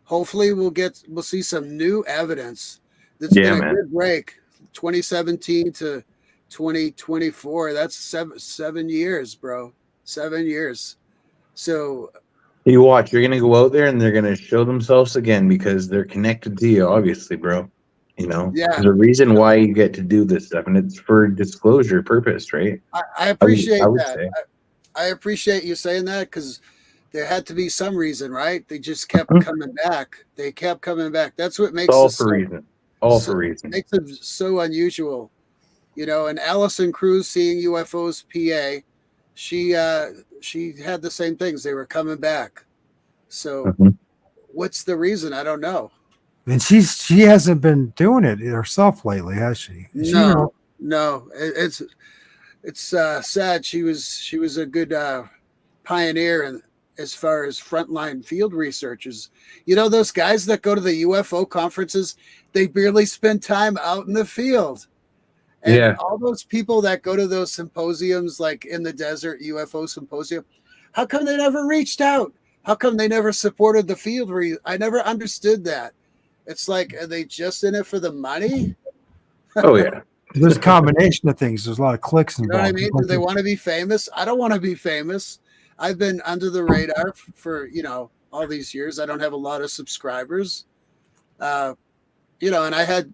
hopefully we'll see some new evidence. It's been a good break, 2017 to 2024. That's seven years, bro. 7 years. So you watch, you're gonna go out there and they're gonna show themselves again because they're connected to you, obviously, bro. There's a reason why you get to do this stuff, and it's for disclosure purpose, right? I appreciate that. Say. I appreciate you saying that, because there had to be some reason, right? They just kept coming back. They kept coming back. That's what makes All for reason. Makes it so unusual, And Allison Cruz, seeing UFOs PA, she had the same things. They were coming back. So what's the reason? I don't know. And she hasn't been doing it herself lately, has she? No. It's sad. She was a good pioneer and as far as frontline field researchers. Those guys that go to the UFO conferences, they barely spend time out in the field. And all those people that go to those symposiums, like in the desert UFO symposium, how come they never reached out? How come they never supported the field? I never understood that. It's like, are they just in it for the money? Oh yeah. There's a combination of things. There's a lot of clicks involved. You know what I mean? Do they want to be famous? I don't want to be famous. I've been under the radar for, all these years. I don't have a lot of subscribers. And I had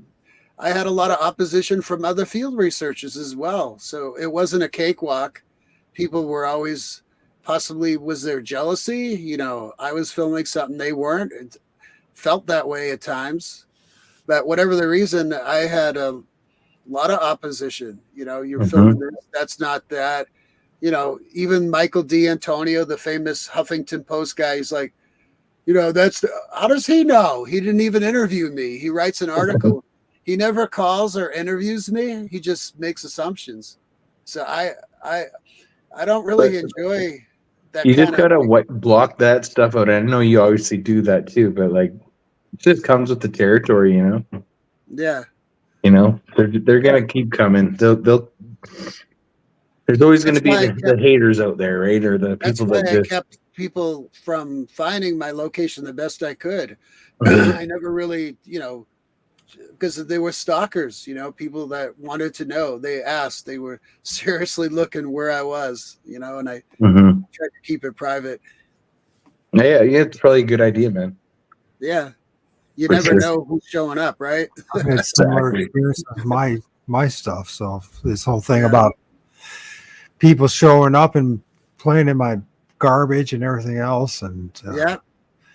a lot of opposition from other field researchers as well. So it wasn't a cakewalk. People were always possibly, was there jealousy? I was filming something they weren't. It felt that way at times. But whatever the reason, I had a lot of opposition. You're filming this, that's not that. Even Michael D'Antonio, the famous Huffington Post guy, he's like, how does he know? He didn't even interview me. He writes an article. He never calls or interviews me. He just makes assumptions. So I don't really enjoy that. You just gotta block that stuff out. I know you obviously do that too, but like, it just comes with the territory, Yeah. They're gonna keep coming. They'll. There's always going to be the haters out there, right? Or the people I kept people from finding my location the best I could. I never really, because they were stalkers, people that wanted to know. They asked. They were seriously looking where I was, and I tried to keep it private. Yeah, it's probably a good idea, man. Yeah. You never know who's showing up, right? I had similar experience with my stuff. So this whole thing about people showing up and playing in my garbage and everything else, and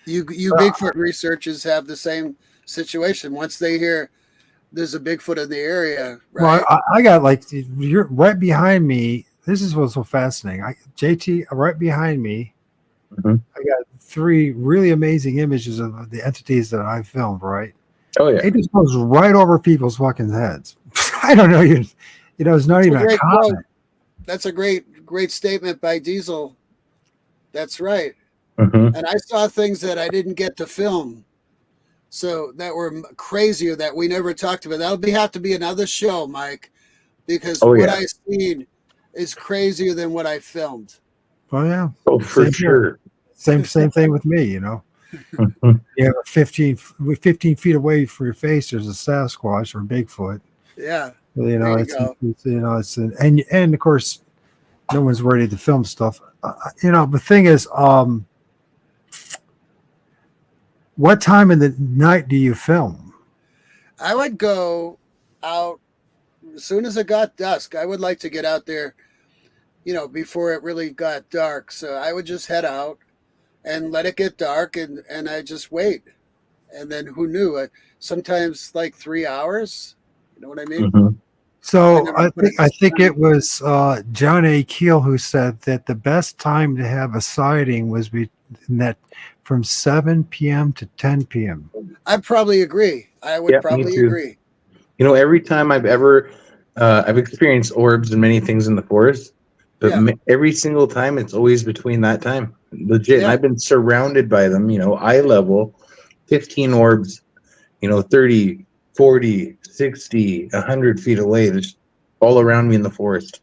you Bigfoot researchers have the same situation. Once they hear there's a Bigfoot in the area, right? Well, I got you're right behind me. This is what's so fascinating. JT, right behind me, I got 3 really amazing images of the entities that I filmed. Right? Oh yeah, it just goes right over people's fucking heads. I don't know. It's not even a comment. That's a great statement by Diesel. That's right. And I saw things that I didn't get to film. So that were crazier that we never talked about. That'll have to be another show, Mike, because what I seen is crazier than what I filmed. Oh yeah. Oh, for sure. Same thing with me, You have 15 feet away from your face, there's a Sasquatch or Bigfoot. Yeah. It's and of course, no one's ready to film stuff. The thing is, what time of the night do you film? I would go out as soon as it got dusk. I would like to get out there, before it really got dark. So I would just head out and let it get dark, and I just wait. And then who knew? Sometimes like 3 hours. You know what I mean? So I think it was John A. Keel who said that the best time to have a sighting was from 7 p.m. to 10 p.m. I probably agree. I would probably agree. Every time I've ever I've experienced orbs and many things in the forest, but every single time it's always between that time. Legit. And I've been surrounded by them, eye level, 15 orbs, 30, 40, 60, 100 feet away, just all around me in the forest.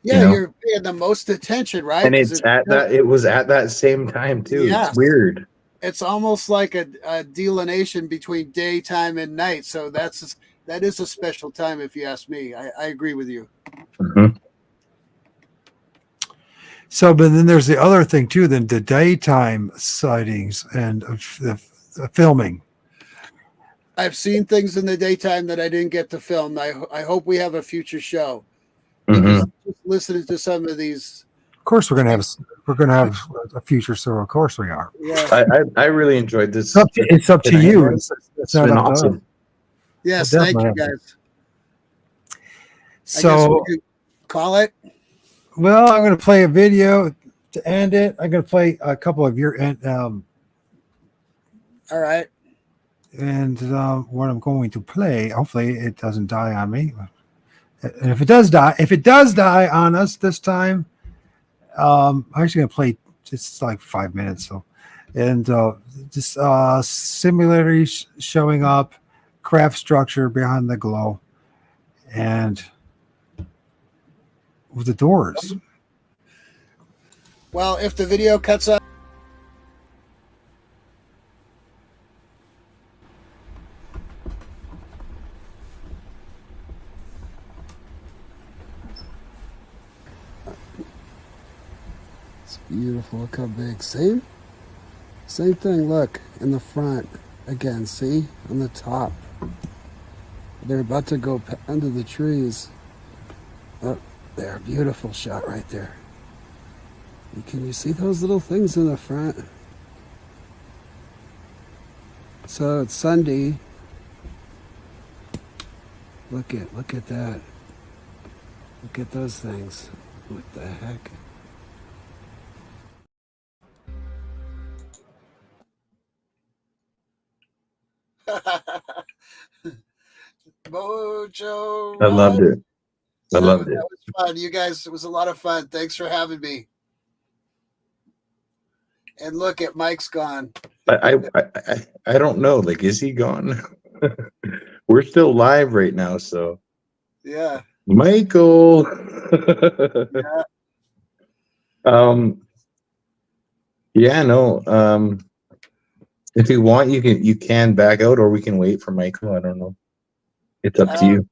Yeah, you're paying the most attention, right? And it was at that same time too. It's weird. It's almost like a delineation between daytime and night. So that is a special time, if you ask me. I agree with you. So, but then there's the other thing too. Then the daytime sightings and the filming. I've seen things in the daytime that I didn't get to film. I hope we have a future show. Because just listening to some of these. Of course, we're gonna have a future show. Of course, we are. Yeah. I really enjoyed this. It's up to you. It's been awesome. Yes, thank you guys. So call it. Well, I'm going to play a video to end it. I'm going to play a couple of your all right. And what I'm going to play, hopefully it doesn't die on me. And if it does die on us this time, I'm actually going to play just like 5 minutes. So, and just simulators showing up, craft structure behind the glow, and with the doors. Well, if the video cuts out. Beautiful. Look how big. Same thing. Look in the front again. See on the top. They're about to go under the trees. Oh, there. Beautiful shot right there. Can you see those little things in the front? So it's Sunday. Look at that. Look at those things. What the heck? Mojo. I loved it. I loved it. That was fun. You guys, it was a lot of fun. Thanks for having me. And look at Mike's gone. I don't know. Like, is he gone? We're still live right now, so Yeah. Michael. Yeah. Yeah, no. If you want, you can back out, or we can wait for Michael. I don't know. It's up to you.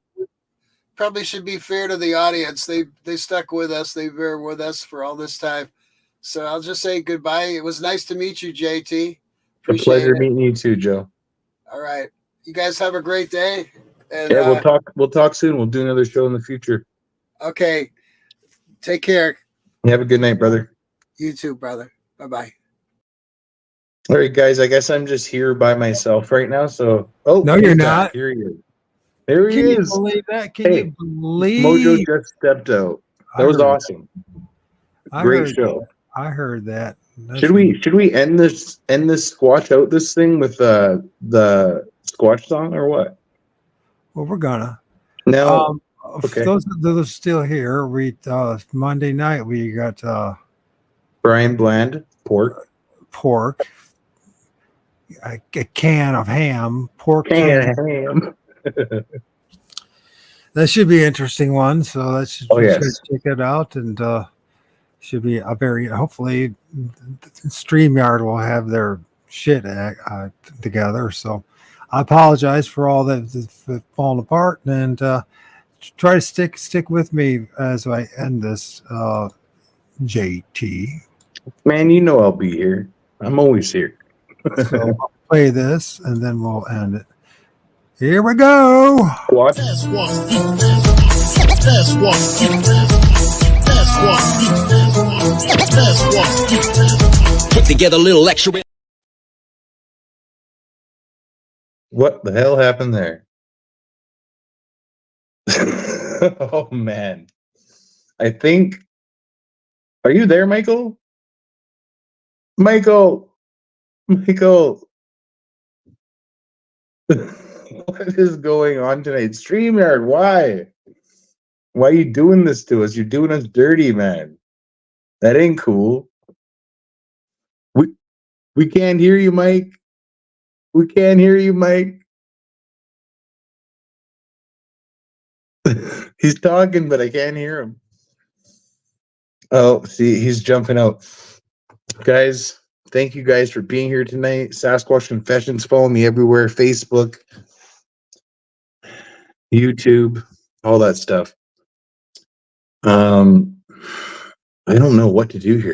Probably should be fair to the audience. They stuck with us. They were with us for all this time. So I'll just say goodbye. It was nice to meet you, JT. A pleasure meeting you too, Joe. All right. You guys have a great day. And, yeah, we'll talk soon. We'll do another show in the future. Okay. Take care. Have a good night, brother. You too, brother. Bye-bye. All right, guys. I guess I'm just here by myself right now. So, No, you're not. Here he is. There he Can is. you believe that? Can you believe? Mojo just stepped out. That was awesome. Great show. I heard that. Should we end this Squatch out this thing with the Squatch song or what? Well, we're gonna. No. Okay. For those are still here, we Monday night we got Brian Bland pork, a can of ham, can of ham. That should be an interesting one. So let's check it out, and should be a very hopefully StreamYard will have their shit together. So I apologize for all that falling apart, and try to stick with me as I end this. JT, man, you know I'll be here. I'm always here. So I'll play this, and then we'll end it. Here we go. What? Put together a little extra. What the hell happened there? Oh man. I think. Are you there, Michael? Michael. What is going on tonight? StreamYard, why? Why are you doing this to us? You're doing us dirty, man. That ain't cool. We can't hear you, Mike. We can't hear you, Mike. He's talking, but I can't hear him. Oh, see, he's jumping out. Guys, thank you guys for being here tonight. Sasquatch.Confessions. Follow me everywhere. Facebook, YouTube, all that stuff. I don't know what to do here.